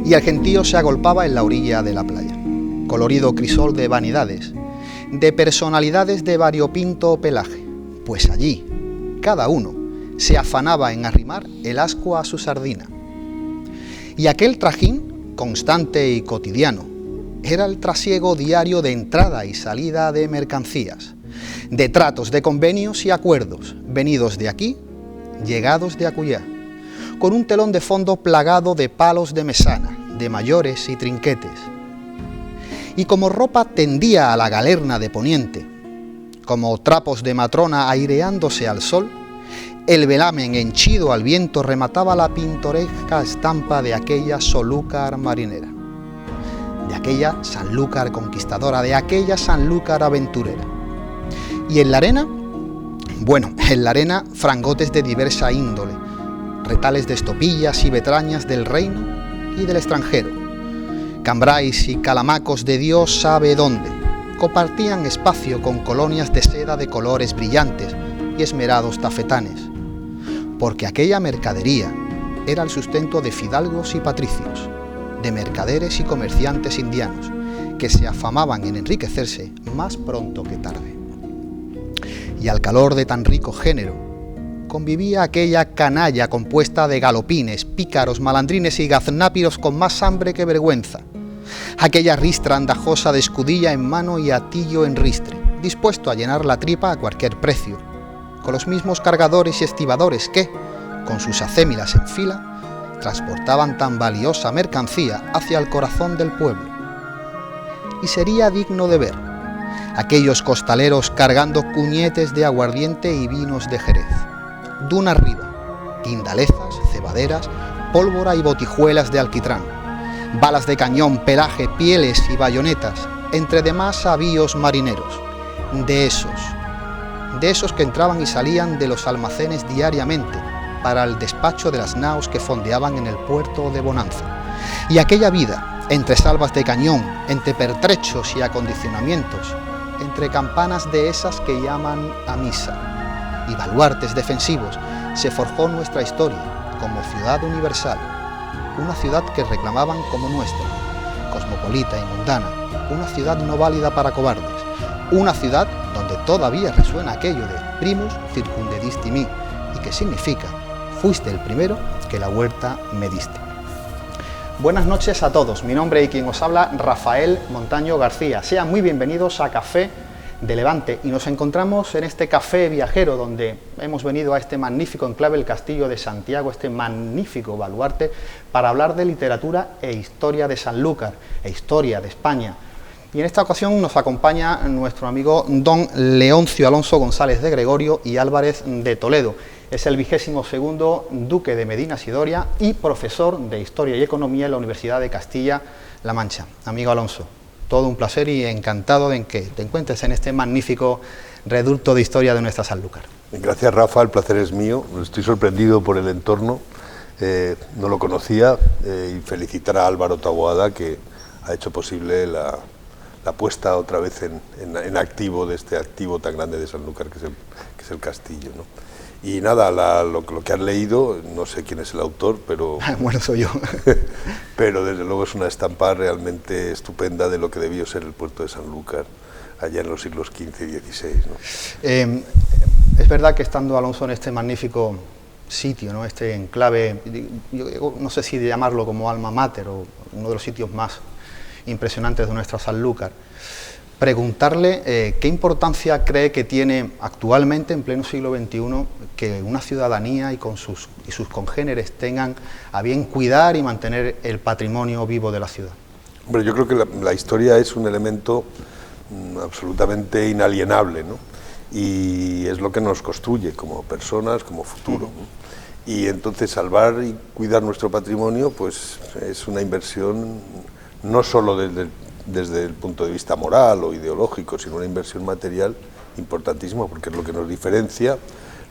y el gentío se agolpaba en la orilla de la playa. Colorido crisol de vanidades, de personalidades de variopinto pelaje, pues allí cada uno se afanaba en arrimar el ascua a su sardina. Y aquel trajín, constante y cotidiano, era el trasiego diario de entrada y salida de mercancías, de tratos, de convenios y acuerdos, venidos de aquí, llegados de acullá, con un telón de fondo plagado de palos de mesana, de mayores y trinquetes. Y como ropa tendía a la galerna de poniente, como trapos de matrona aireándose al sol, el velamen henchido al viento remataba la pintoresca estampa de aquella Sanlúcar marinera, de aquella Sanlúcar conquistadora, de aquella Sanlúcar aventurera. Y en la arena, bueno, en la arena frangotes de diversa índole, retales de estopillas y betrañas del reino y del extranjero, cambráis y calamacos de Dios sabe dónde, compartían espacio con colonias de seda de colores brillantes y esmerados tafetanes, porque aquella mercadería era el sustento de fidalgos y patricios, de mercaderes y comerciantes indianos, que se afamaban en enriquecerse más pronto que tarde. Y al calor de tan rico género, convivía aquella canalla compuesta de galopines, pícaros, malandrines y gaznápiros con más hambre que vergüenza, aquella ristra andajosa de escudilla en mano y atillo en ristre, dispuesto a llenar la tripa a cualquier precio, con los mismos cargadores y estibadores que, con sus acémilas en fila, transportaban tan valiosa mercancía hacia el corazón del pueblo. Y sería digno de ver aquellos costaleros cargando cuñetes de aguardiente y vinos de Jerez, duna arriba, guindalezas, cebaderas, pólvora y botijuelas de alquitrán, balas de cañón, pelaje, pieles y bayonetas, entre demás avíos marineros, de esos que entraban y salían de los almacenes diariamente para el despacho de las naos que fondeaban en el puerto de Bonanza. Y aquella vida, entre salvas de cañón, entre pertrechos y acondicionamientos, entre campanas de esas que llaman a misa y baluartes defensivos, se forjó nuestra historia como ciudad universal, una ciudad que reclamaban como nuestra, cosmopolita y mundana, una ciudad no válida para cobardes, una ciudad donde todavía resuena aquello de primus circundedisti mi, y que significa, fuiste el primero que la huerta me diste. Buenas noches a todos, mi nombre y quien os habla, Rafael Montaño García. Sean muy bienvenidos a Café de Levante y nos encontramos en este café viajero donde hemos venido a este magnífico enclave, el Castillo de Santiago, este magnífico baluarte, para hablar de literatura e historia de Sanlúcar, e historia de España. Y en esta ocasión nos acompaña nuestro amigo don Leoncio Alonso González de Gregorio y Álvarez de Toledo. Es el 22º duque de Medina Sidoria y profesor de Historia y Economía en la Universidad de Castilla-La Mancha. Amigo Alonso, todo un placer y encantado en que te encuentres en este magnífico reducto de historia de nuestra Sanlúcar. Gracias, Rafa, el placer es mío. Estoy sorprendido por el entorno, no lo conocía, y felicitar a Álvaro Taboada, que ha hecho posible la puesta otra vez en activo de este activo tan grande de Sanlúcar que es el castillo, ¿no? Y nada, lo que has leído, no sé quién es el autor, pero... Bueno, soy yo. Pero desde luego es una estampa realmente estupenda de lo que debió ser el puerto de Sanlúcar allá en los siglos XV y XVI, ¿no? Es verdad que estando Alonso en este magnífico sitio, ¿no? Este enclave, yo no sé si de llamarlo como alma mater o uno de los sitios más impresionantes de nuestra Sanlúcar, preguntarle qué importancia cree que tiene actualmente, en pleno siglo XXI, que una ciudadanía y sus congéneres tengan a bien cuidar y mantener el patrimonio vivo de la ciudad. Hombre, yo creo que la historia es un elemento absolutamente inalienable, ¿no? Y es lo que nos construye como personas, como futuro, ¿no? Y entonces salvar y cuidar nuestro patrimonio pues es una inversión no solo desde el punto de vista moral o ideológico, sino una inversión material importantísima, porque es lo que nos diferencia,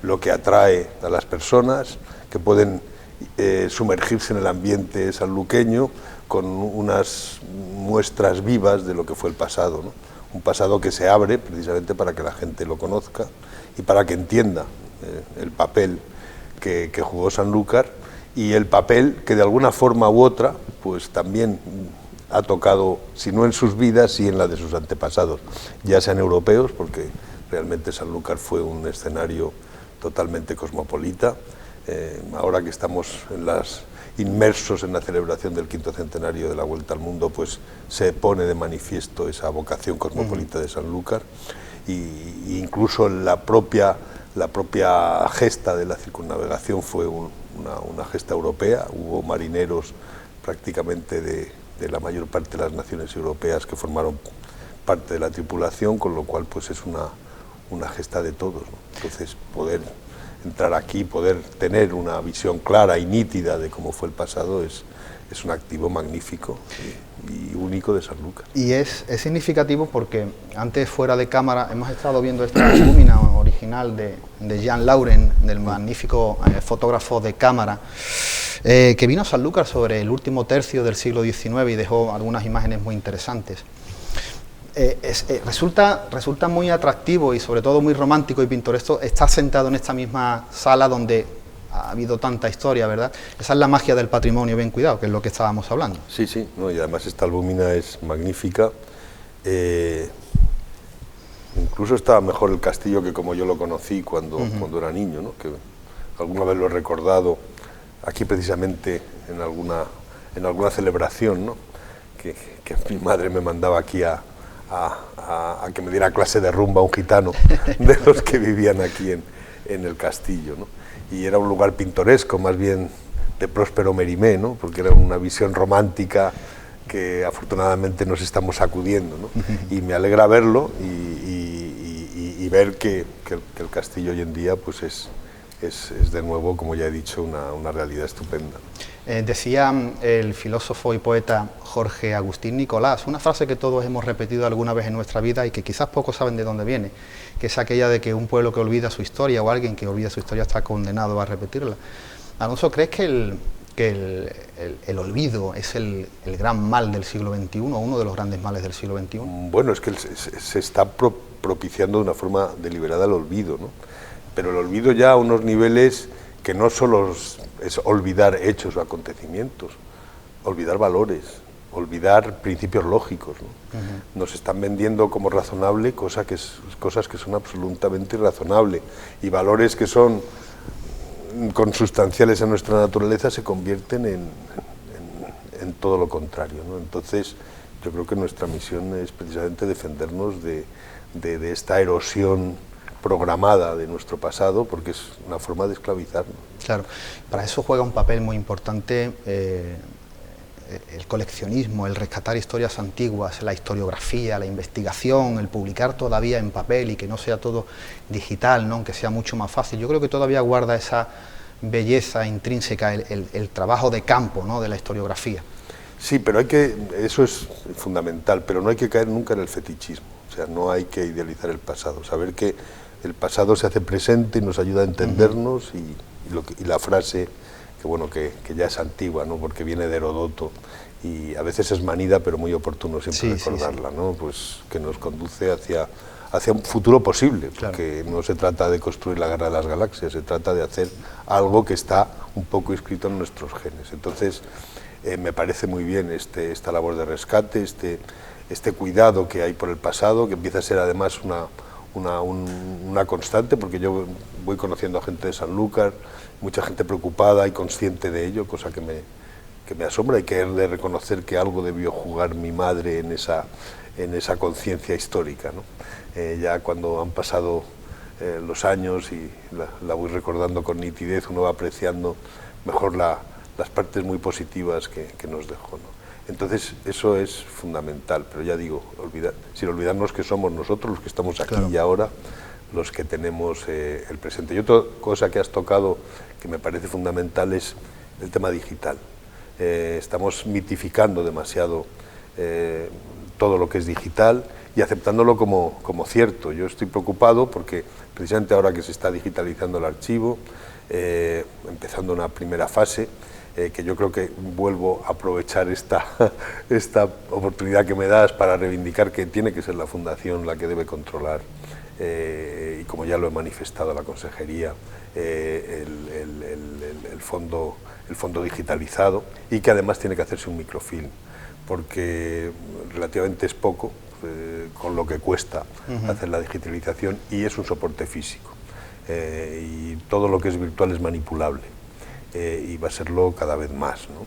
lo que atrae a las personas, que pueden sumergirse en el ambiente sanluqueño con unas muestras vivas de lo que fue el pasado, ¿no? Un pasado que se abre precisamente para que la gente lo conozca y para que entienda el papel que jugó Sanlúcar y el papel que de alguna forma u otra pues también ha tocado, si no en sus vidas, sí en la de sus antepasados, ya sean europeos, porque realmente Sanlúcar fue un escenario totalmente cosmopolita. Ahora que estamos inmersos en la celebración del 5º centenario de la Vuelta al Mundo, pues se pone de manifiesto esa vocación cosmopolita de Sanlúcar, y incluso la propia gesta de la circunnavegación fue una gesta europea. Hubo marineros prácticamente de la mayor parte de las naciones europeas que formaron parte de la tripulación, con lo cual pues es una gesta de todos, ¿no? Entonces poder entrar aquí, poder tener una visión clara y nítida de cómo fue el pasado es un activo magnífico y único de Sanlúcar. Y es significativo porque antes, fuera de cámara, hemos estado viendo esta lúmina original de Jean Lauren, del magnífico fotógrafo de cámara, que vino a Sanlúcar sobre el último tercio del siglo XIX y dejó algunas imágenes muy interesantes. Resulta muy atractivo y sobre todo muy romántico y pintoresco estar sentado en esta misma sala donde ha habido tanta historia, ¿verdad? Esa es la magia del patrimonio bien cuidado, que es lo que estábamos hablando. Sí, sí, no, y además esta albúmina es magnífica. Incluso estaba mejor el castillo que como yo lo conocí cuando era niño, ¿no? Que alguna vez lo he recordado aquí precisamente en alguna celebración, ¿no? que mi madre me mandaba aquí a que me diera clase de rumba a un gitano de los que vivían aquí en el castillo, ¿no? Y era un lugar pintoresco, más bien de próspero Mérimée, ¿no? Porque era una visión romántica que afortunadamente nos estamos sacudiendo, ¿no? Y me alegra verlo y ver que el castillo hoy en día pues es de nuevo, como ya he dicho, una realidad estupenda. Decía el filósofo y poeta Jorge Agustín Nicolás una frase que todos hemos repetido alguna vez en nuestra vida y que quizás pocos saben de dónde viene, que es aquella de que un pueblo que olvida su historia o alguien que olvida su historia está condenado a repetirla. Alonso, ¿crees que el olvido es el gran mal del siglo XXI, o uno de los grandes males del siglo XXI? Bueno, es que se está propiciando de una forma deliberada el olvido, ¿no? Pero el olvido ya a unos niveles que no solo es olvidar hechos o acontecimientos, olvidar valores, olvidar principios lógicos, ¿no? Nos están vendiendo como razonable cosas que son absolutamente irrazonables, y valores que son consustanciales en nuestra naturaleza se convierten en todo lo contrario, ¿no? Entonces yo creo que nuestra misión es precisamente defendernos de esta erosión programada de nuestro pasado, porque es una forma de esclavizarnos. Claro, para eso juega un papel muy importante el coleccionismo, el rescatar historias antiguas, la historiografía, la investigación, el publicar todavía en papel y que no sea todo digital, ¿no? Aunque sea mucho más fácil. Yo creo que todavía guarda esa belleza intrínseca, el trabajo de campo, ¿no? De la historiografía. Sí, pero eso es fundamental, pero no hay que caer nunca en el fetichismo. O sea, no hay que idealizar el pasado, saber que el pasado se hace presente y nos ayuda a entendernos, y la frase que ya es antigua, ¿no? Porque viene de Herodoto y a veces es manida, pero muy oportuno siempre recordarla, ¿no? Pues que nos conduce hacia un futuro posible, porque no se trata de construir la guerra de las galaxias, se trata de hacer algo que está un poco inscrito en nuestros genes. Entonces me parece muy bien esta labor de rescate, este cuidado que hay por el pasado, que empieza a ser además una constante, porque yo voy conociendo a gente de Sanlúcar, mucha gente preocupada y consciente de ello, cosa que me asombra, y que he de reconocer que algo debió jugar mi madre en esa conciencia histórica, ¿no? Ya cuando han pasado los años y la voy recordando con nitidez, uno va apreciando mejor las partes muy positivas que nos dejó, ¿no? Entonces eso es fundamental, pero ya digo, sin olvidarnos que somos nosotros los que estamos aquí y ahora, los que tenemos el presente. Y otra cosa que has tocado que me parece fundamental es el tema digital. Estamos mitificando demasiado todo lo que es digital y aceptándolo como cierto. Yo estoy preocupado porque precisamente ahora que se está digitalizando el archivo, empezando una primera fase, que yo creo que vuelvo a aprovechar esta oportunidad que me das para reivindicar que tiene que ser la Fundación la que debe controlar, y como ya lo he manifestado a la Consejería, el fondo el fondo digitalizado y que además tiene que hacerse un microfilm, porque relativamente es poco con lo que cuesta hacer la digitalización y es un soporte físico. Y todo lo que es virtual es manipulable y va a serlo cada vez más, ¿no?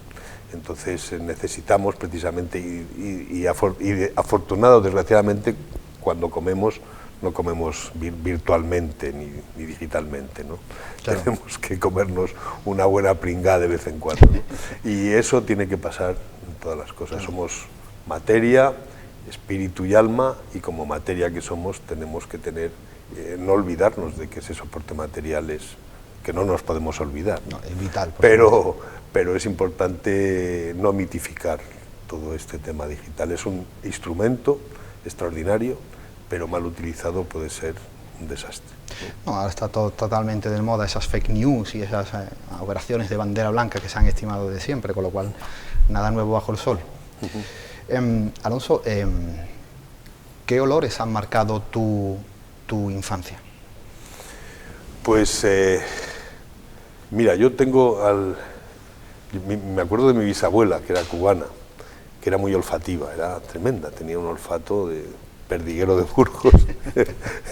Entonces necesitamos precisamente, y afortunado desgraciadamente, cuando comemos, no comemos virtualmente ni digitalmente, ¿no? Claro. Tenemos que comernos una buena pringada de vez en cuando, ¿no? Y eso tiene que pasar en todas las cosas. Claro. Somos materia, espíritu y alma, y como materia que somos tenemos que tener, no olvidarnos de que ese soporte material es, que no nos podemos olvidar, ¿no? Es vital. Pero es importante no mitificar todo este tema digital. Es un instrumento extraordinario, pero mal utilizado puede ser un desastre. No, ahora está todo totalmente de moda esas fake news y esas operaciones de bandera blanca que se han estimado de siempre, con lo cual nada nuevo bajo el sol. Alonso, ¿qué olores han marcado tu infancia? Pues, mira, yo tengo me acuerdo de mi bisabuela, que era cubana, que era muy olfativa, era tremenda, tenía un olfato de perdiguero de Burgos.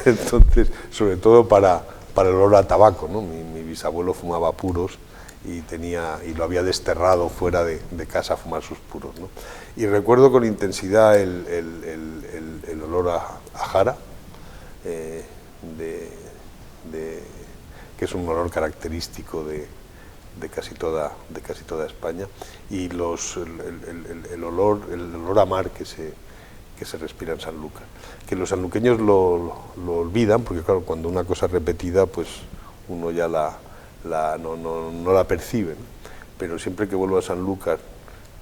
Entonces, sobre todo para el olor a tabaco, ¿no? Mi bisabuelo fumaba puros y lo había desterrado fuera de casa a fumar sus puros, ¿no? Y recuerdo con intensidad el olor a jara, que es un olor característico de casi toda España, y el olor a mar que se respira en Sanlúcar, que los sanluqueños lo olvidan, porque claro, cuando una cosa es repetida, pues uno ya no la percibe, ¿no? Pero siempre que vuelvo a Sanlúcar,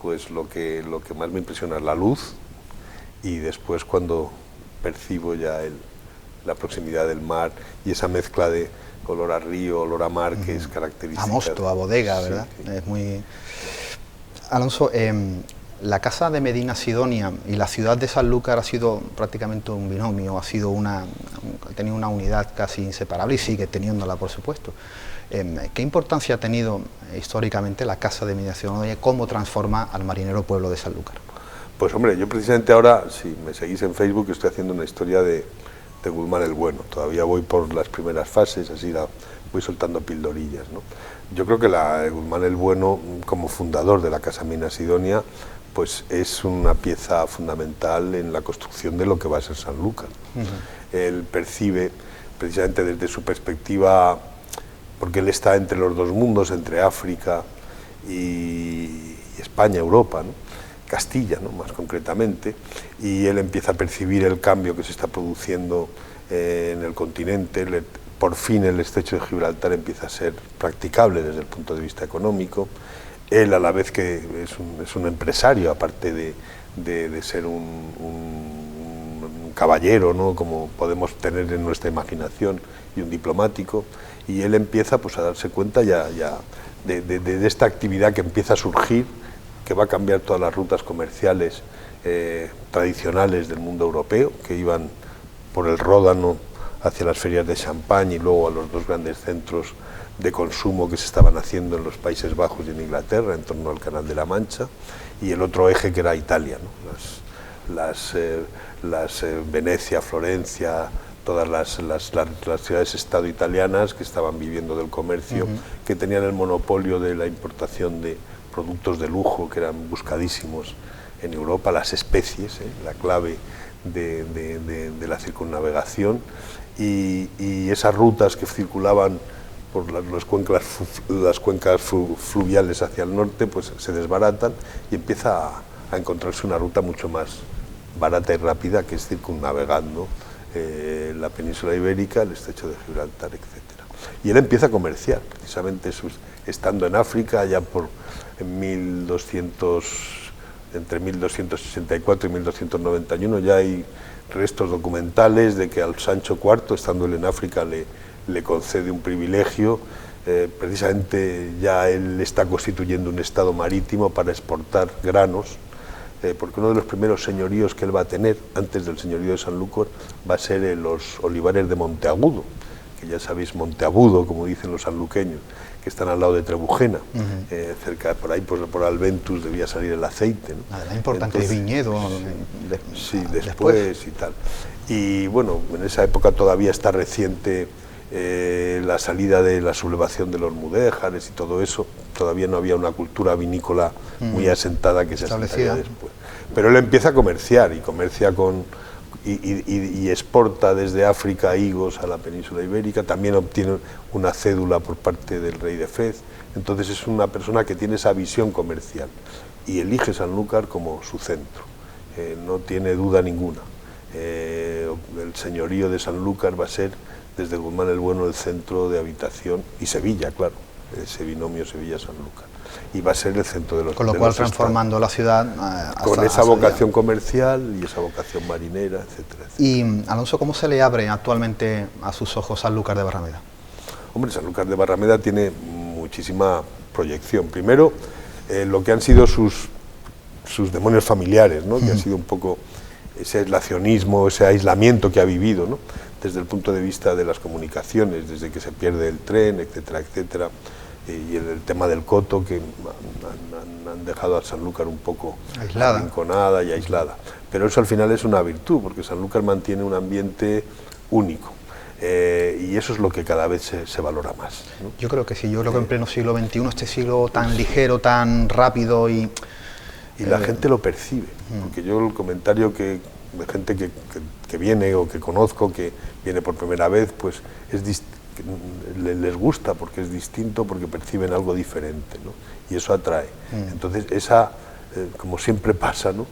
pues lo que más me impresiona es la luz, y después cuando percibo ya la proximidad del mar y esa mezcla de olor a río, olor a mar, que es característica. A mosto, a bodega, ¿verdad? Sí. Es muy... Alonso, la casa de Medina Sidonia y la ciudad de Sanlúcar ha sido prácticamente un binomio, ha tenido una unidad casi inseparable y sigue teniéndola, por supuesto. ¿Qué importancia ha tenido históricamente la casa de Medina Sidonia? ¿Cómo transforma al marinero pueblo de Sanlúcar? Pues hombre, yo precisamente ahora, si me seguís en Facebook, estoy haciendo una historia de Guzmán el Bueno. Todavía voy por las primeras fases, así voy soltando pildorillas, ¿no? Yo creo que Guzmán el Bueno, como fundador de la Casa Medina Sidonia, pues es una pieza fundamental en la construcción de lo que va a ser Sanlúcar. Él percibe, precisamente desde su perspectiva, porque él está entre los dos mundos, entre África y España, Europa, ¿no? Castilla, ¿no? Más concretamente, y él empieza a percibir el cambio que se está produciendo en el continente. Por fin el estrecho de Gibraltar empieza a ser practicable desde el punto de vista económico. Él, a la vez que es un empresario, aparte de ser un caballero, ¿no? Como podemos tener en nuestra imaginación, y un diplomático, y él empieza pues a darse cuenta ya de esta actividad que empieza a surgir, que va a cambiar todas las rutas comerciales tradicionales del mundo europeo, que iban por el Ródano hacia las ferias de Champagne y luego a los dos grandes centros de consumo que se estaban haciendo en los Países Bajos y en Inglaterra, en torno al Canal de la Mancha, y el otro eje que era Italia, ¿no? Las Venecia, Florencia, todas las ciudades-estado italianas que estaban viviendo del comercio, que tenían el monopolio de la importación de productos de lujo que eran buscadísimos en Europa, las especies, la clave de la circunnavegación, y esas rutas que circulaban por las cuencas fluviales hacia el norte, pues se desbaratan y empieza a encontrarse una ruta mucho más barata y rápida, que es circunnavegando la península ibérica, el estrecho de Gibraltar, etc. Y él empieza a comerciar, precisamente estando en África, ya entre 1264 y 1291, ya hay restos documentales de que al Sancho IV, estando él en África, le concede un privilegio. Precisamente ya él está constituyendo un estado marítimo para exportar granos, porque uno de los primeros señoríos que él va a tener, antes del señorío de Sanlúcar, va a ser los olivares de Monteagudo, que ya sabéis, Monteagudo, como dicen los sanluqueños, que están al lado de Trebujena, cerca, por ahí, por Alventus debía salir el aceite, ¿no? Además, importante viñedo. Sí, después y tal. Y bueno, en esa época todavía está reciente la salida de la sublevación de los mudéjares y todo eso. Todavía no había una cultura vinícola muy asentada que se asentaría después. Pero él empieza a comerciar, y comercia y exporta desde África higos a la península ibérica. También obtiene una cédula por parte del rey de Fez. Entonces es una persona que tiene esa visión comercial y elige Sanlúcar como su centro, no tiene duda ninguna. El señorío de Sanlúcar va a ser, desde Guzmán el Bueno, el centro de habitación, y Sevilla, claro, ese binomio Sevilla-Sanlúcar, y va a ser el centro de los con lo cual transformando la ciudad con esa vocación comercial y esa vocación marinera, etcétera, etcétera. Y Alonso, ¿cómo se le abre actualmente a sus ojos Sanlúcar de Barrameda? Hombre, Sanlúcar de Barrameda tiene muchísima proyección. Primero, lo que han sido sus demonios familiares, ¿no? Que ha sido un poco ese aislacionismo, ese aislamiento que ha vivido, ¿no? Desde el punto de vista de las comunicaciones, desde que se pierde el tren, etcétera, etcétera, y el tema del coto, que han dejado a Sanlúcar un poco arrinconada y aislada. Pero eso al final es una virtud, porque Sanlúcar mantiene un ambiente único. Y eso es lo que cada vez se valora más, ¿no? Yo creo que sí, yo creo que en pleno siglo XXI, este siglo tan ligero, tan rápido y la gente lo percibe, porque yo el comentario de gente que viene o que conozco, que viene por primera vez, pues les gusta porque es distinto, porque perciben algo diferente, ¿no? Y eso atrae. Entonces como siempre pasa, ¿no?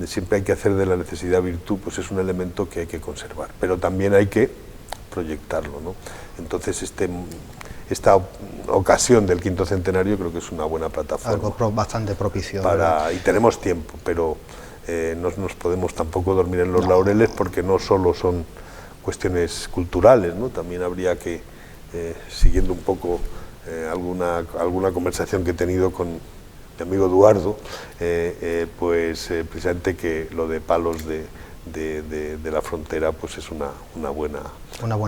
Siempre hay que hacer de la necesidad virtud, pues es un elemento que hay que conservar, pero también hay que proyectarlo, ¿no? Entonces esta ocasión del 5º centenario creo que es una buena plataforma. Algo bastante propicio. Y tenemos tiempo, pero no nos podemos tampoco dormir en los laureles, porque no solo son cuestiones culturales, ¿no? También habría que, siguiendo un poco alguna conversación que he tenido con mi amigo Eduardo, precisamente que lo de Palos de la Frontera pues es una buena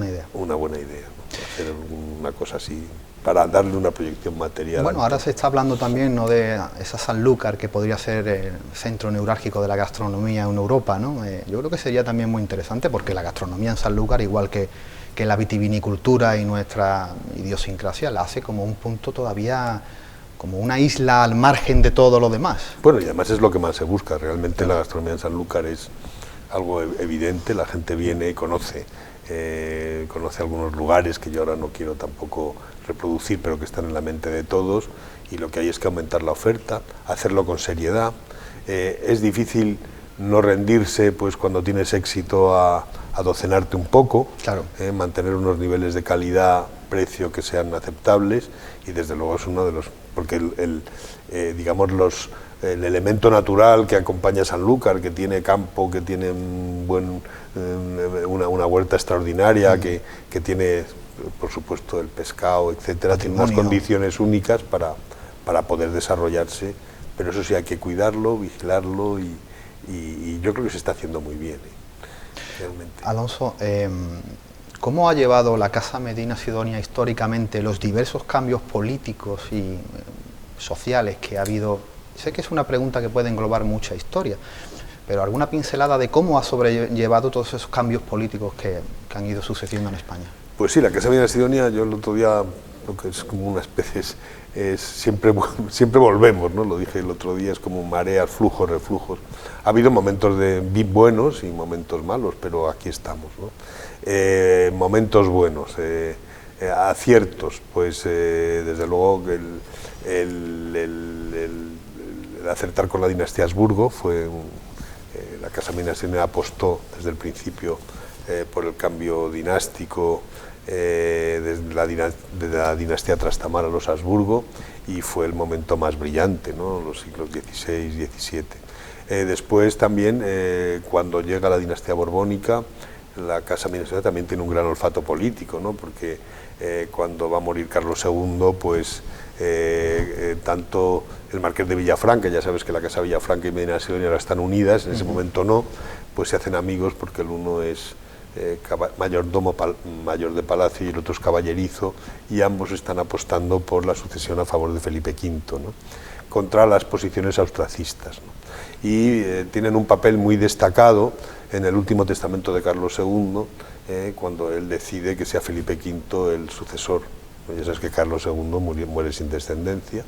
idea. Una buena idea, ¿no? Hacer una cosa así para darle una proyección material. Bueno, ahora se está hablando también, ¿no?, de esa Sanlúcar que podría ser el centro neurálgico de la gastronomía en Europa, ¿no? Yo creo que sería también muy interesante, porque la gastronomía en Sanlúcar, igual que la vitivinicultura y nuestra idiosincrasia, la hace como un punto todavía, como una isla al margen de todo lo demás. Bueno, y además es lo que más se busca. Realmente la gastronomía en Sanlúcar es algo evidente, la gente viene y conoce algunos lugares que yo ahora no quiero tampoco reproducir, pero que están en la mente de todos, y lo que hay es que aumentar la oferta, hacerlo con seriedad. Es difícil no rendirse pues cuando tienes éxito a docenarte un poco, claro. Mantener unos niveles de calidad, precio que sean aceptables, y desde luego es uno de los, porque el elemento natural que acompaña a Sanlúcar, que tiene campo, que tiene una huerta extraordinaria, que tiene, por supuesto, el pescado, etcétera, tiene unas condiciones únicas para poder desarrollarse, pero eso sí hay que cuidarlo, vigilarlo, y yo creo que se está haciendo muy bien, realmente. Alonso, ¿cómo ha llevado la Casa Medina Sidonia históricamente los diversos cambios políticos y sociales que ha habido? Sé que es una pregunta que puede englobar mucha historia, pero alguna pincelada de cómo ha sobrellevado todos esos cambios políticos que han ido sucediendo en España. Pues sí, la Casa Medina Sidonia, yo el otro día, lo que es como una especie, siempre volvemos, ¿no? Lo dije el otro día, es como mareas, flujos, reflujos. Ha habido momentos buenos y momentos malos, pero aquí estamos, ¿no? Momentos buenos, aciertos, pues desde luego el acertar con la dinastía Habsburgo fue la Casa Medina Sidonia apostó desde el principio por el cambio dinástico, desde la dinastía Trastamara a los Habsburgo, y fue el momento más brillante, ¿no? Los siglos XVI, XVII. Después también, cuando llega la dinastía borbónica, la Casa Medina Sidonia también tiene un gran olfato político, ¿no? Porque cuando va a morir Carlos II, pues tanto el Marqués de Villafranca, ya sabes que la Casa Villafranca y Medina Sidonia ahora están unidas, en ese momento no, pues se hacen amigos, porque el uno es mayor de palacio y el otro es caballerizo, y ambos están apostando por la sucesión a favor de Felipe V, ¿no?, contra las posiciones austracistas, ¿no? Y tienen un papel muy destacado en el último testamento de Carlos II, cuando él decide que sea Felipe V el sucesor. Ya sabes que Carlos II muere sin descendencia,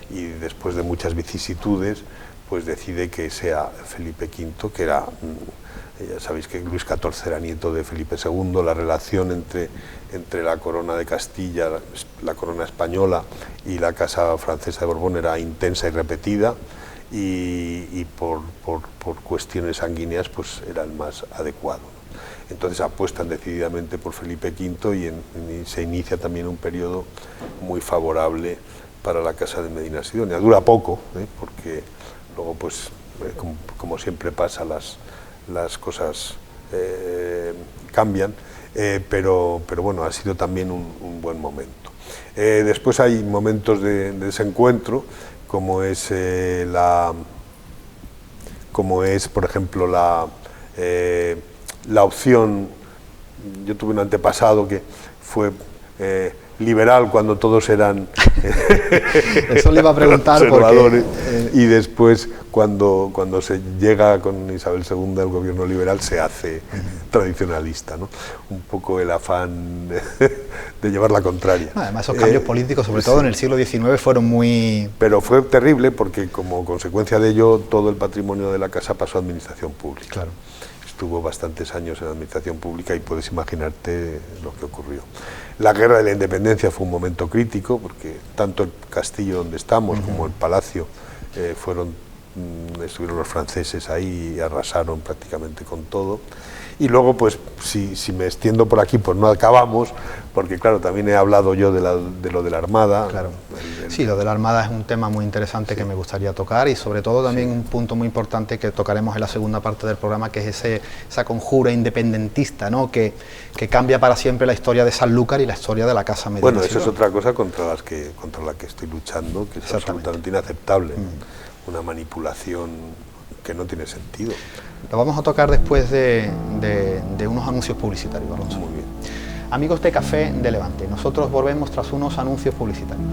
y después de muchas vicisitudes pues decide que sea Felipe V, que era, ya sabéis que Luis XIV era nieto de Felipe II, la relación entre la corona de Castilla, la corona española y la casa francesa de Borbón era intensa y repetida, y por cuestiones sanguíneas pues era el más adecuado. Entonces apuestan decididamente por Felipe V y se inicia también un periodo muy favorable para la casa de Medina Sidonia. Dura poco, porque luego pues como siempre pasa, las cosas cambian, pero bueno, ha sido también un buen momento. Después hay momentos de desencuentro, como es por ejemplo la opción. Yo tuve un antepasado que fue liberal cuando todos eran eso le iba a preguntar conservadores, y después cuando se llega con Isabel II al gobierno liberal se hace tradicionalista, ¿no? Un poco el afán de llevar la contraria. Además esos cambios políticos, sobre todo en el siglo XIX, fueron muy... Pero fue terrible porque como consecuencia de ello todo el patrimonio de la casa pasó a administración pública. Claro. Estuvo bastantes años en la administración pública y puedes imaginarte lo que ocurrió. La guerra de la independencia fue un momento crítico porque tanto el castillo donde estamos como el palacio estuvieron los franceses ahí y arrasaron prácticamente con todo. Y luego, pues, si me extiendo por aquí, pues no acabamos, porque claro, también he hablado yo de lo de la Armada. Claro. Sí, lo de la Armada es un tema muy interesante, sí, que me gustaría tocar, y sobre todo también un punto muy importante que tocaremos en la segunda parte del programa, que es esa conjura independentista, ¿no?, que cambia para siempre la historia de Sanlúcar y la historia de la Casa Medina Sidonia. Bueno, eso es otra cosa contra la que estoy luchando, que es absolutamente inaceptable. Una manipulación que no tiene sentido. Lo vamos a tocar después de unos anuncios publicitarios, Alonso. Muy bien. Amigos de Café de Levante, nosotros volvemos tras unos anuncios publicitarios.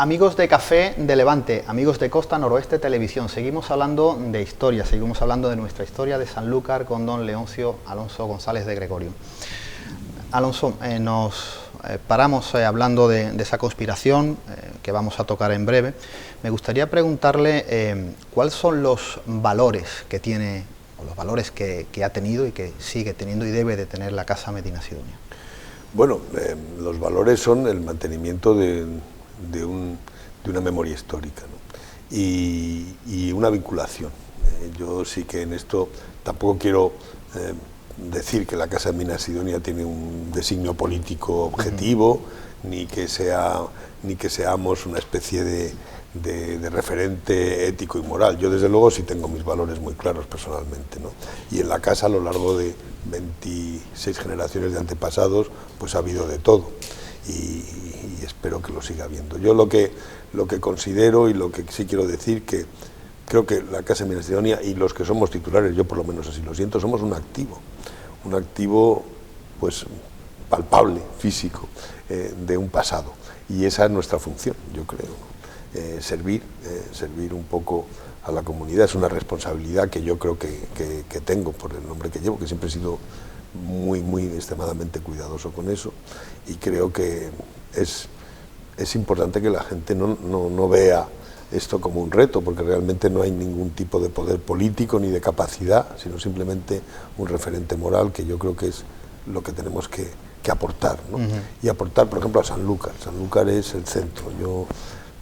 Amigos de Café de Levante, amigos de Costa Noroeste Televisión, seguimos hablando de historia, seguimos hablando de nuestra historia de Sanlúcar con don Leoncio Alonso González de Gregorio. Alonso, nos paramos hablando de esa conspiración que vamos a tocar en breve. Me gustaría preguntarle cuáles son los valores que tiene, o los valores que ha tenido y que sigue teniendo y debe de tener la Casa Medina Sidonia. Bueno, los valores son el mantenimiento de una memoria histórica, ¿no?, y una vinculación. Yo sí que en esto tampoco quiero decir que la Casa de Medina Sidonia tiene un designio político objetivo, ni que seamos una especie de referente ético y moral. Yo desde luego sí tengo mis valores muy claros personalmente, ¿no? Y en la casa, a lo largo de 26 generaciones de antepasados, pues ha habido de todo. Y espero que lo siga habiendo. Yo lo que considero y lo que sí quiero decir, que creo que la Casa de Medina Sidonia y los que somos titulares, yo por lo menos así lo siento, somos un activo pues palpable, físico, de un pasado, y esa es nuestra función, yo creo, ¿no? Servir un poco a la comunidad. Es una responsabilidad que yo creo que tengo por el nombre que llevo, que siempre he sido muy extremadamente cuidadoso con eso, y creo que es importante que la gente no vea esto como un reto, porque realmente no hay ningún tipo de poder político ni de capacidad, sino simplemente un referente moral, que yo creo que es lo que tenemos que aportar, ¿no? Y aportar, por ejemplo, a Sanlúcar. Sanlúcar es el centro, yo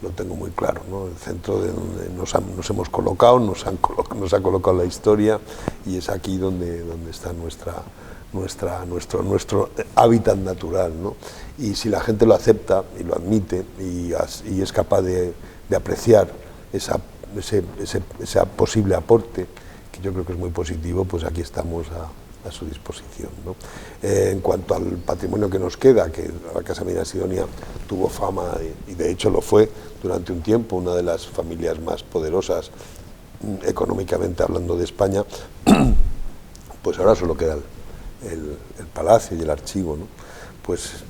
lo tengo muy claro, ¿no? El centro de donde nos hemos colocado, nos ha colocado la historia, y es aquí donde está nuestro hábitat natural, ¿no? Y si la gente lo acepta y lo admite y es capaz de apreciar ese posible aporte, que yo creo que es muy positivo, pues aquí estamos a su disposición, ¿no? En cuanto al patrimonio que nos queda, que la Casa Medina Sidonia tuvo fama, y de hecho lo fue durante un tiempo, una de las familias más poderosas económicamente hablando de España, pues ahora solo queda el palacio y el archivo, ¿no? Pues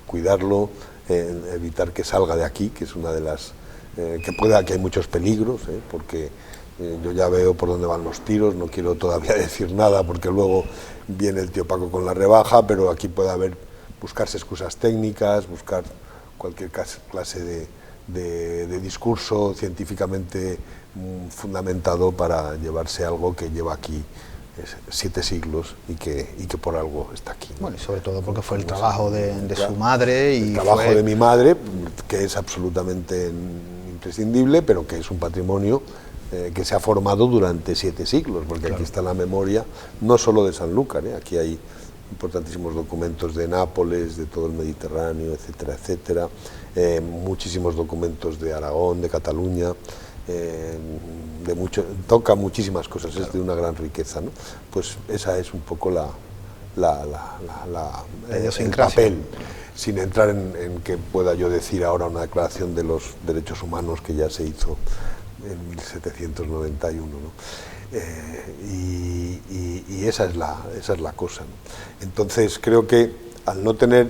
cuidarlo, evitar que salga de aquí, que es una de las... que hay muchos peligros, porque yo ya veo por dónde van los tiros, no quiero todavía decir nada porque luego viene el tío Paco con la rebaja, pero aquí puede buscarse excusas técnicas, buscar cualquier clase de discurso científicamente fundamentado para llevarse algo que lleva aquí 7 siglos y que por algo está aquí, ¿no? Bueno, y sobre todo porque fue el trabajo de su madre. El trabajo de mi madre, que es absolutamente imprescindible, pero que es un patrimonio que se ha formado durante 7 siglos, porque aquí está la memoria, no solo de Sanlúcar, aquí hay importantísimos documentos de Nápoles, de todo el Mediterráneo, etcétera, etcétera, muchísimos documentos de Aragón, de Cataluña, toca muchísimas cosas, es de una gran riqueza, ¿no? Pues esa es un poco el papel, sin entrar en que pueda yo decir ahora una declaración de los derechos humanos que ya se hizo en 1791, ¿no? Y esa es la cosa, ¿no? Entonces creo que al no tener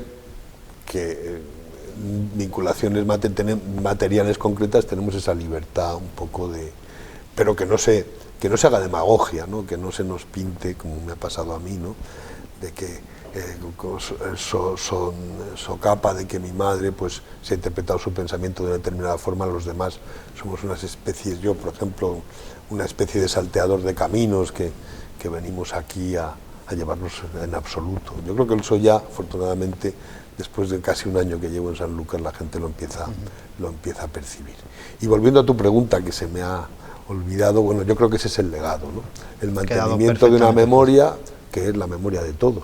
vinculaciones materiales concretas, tenemos esa libertad un poco pero que no se haga demagogia, ¿no? Que no se nos pinte, como me ha pasado a mí, ¿no? De que socapa de que mi madre pues se ha interpretado su pensamiento de una determinada forma, los demás somos unas especies, yo por ejemplo, una especie de salteador de caminos que venimos aquí a llevarnos en absoluto. Yo creo que eso ya, afortunadamente, después de casi un año que llevo en Sanlúcar, la gente lo empieza a percibir. Y volviendo a tu pregunta, que se me ha olvidado, bueno, yo creo que ese es el legado, ¿no? El mantenimiento de una memoria que es la memoria de todos,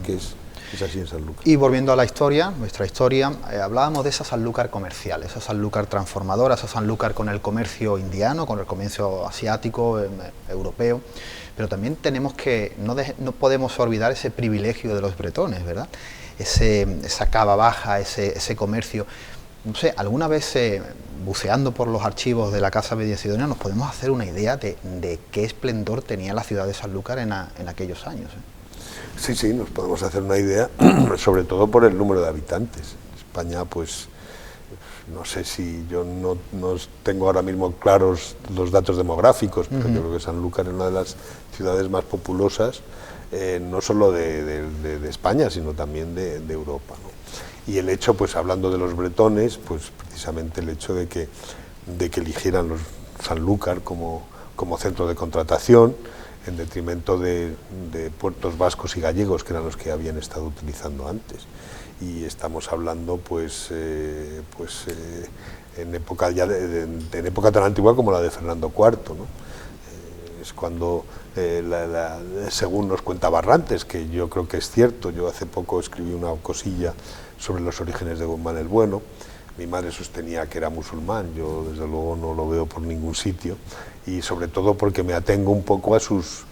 que es así en Sanlúcar. Y volviendo a la historia, nuestra historia, hablábamos de esa Sanlúcar comercial, esa Sanlúcar transformadora, esa Sanlúcar con el comercio indiano, con el comercio asiático, europeo, pero también tenemos que, no podemos olvidar ese privilegio de los bretones, ¿verdad? Esa cava baja, ese comercio. No sé, alguna vez buceando por los archivos de la Casa Medina Sidonia nos podemos hacer una idea de qué esplendor tenía la ciudad de Sanlúcar en aquellos años. Sí, nos podemos hacer una idea, sobre todo por el número de habitantes. España, pues, no sé si yo no tengo ahora mismo claros los datos demográficos, pero yo creo que Sanlúcar es una de las ciudades más populosas, no solo de España, sino también de Europa, ¿no? Y el hecho, pues hablando de los bretones, pues precisamente el hecho de que eligieran Sanlúcar como centro de contratación, en detrimento de puertos vascos y gallegos, que eran los que habían estado utilizando antes. Y estamos hablando, en época en época tan antigua como la de Fernando IV, ¿no? Es cuando, según nos cuenta Barrantes, que yo creo que es cierto, yo hace poco escribí una cosilla sobre los orígenes de Guzmán el Bueno. Mi madre sostenía que era musulmán, yo desde luego no lo veo por ningún sitio, y sobre todo porque me atengo un poco a sus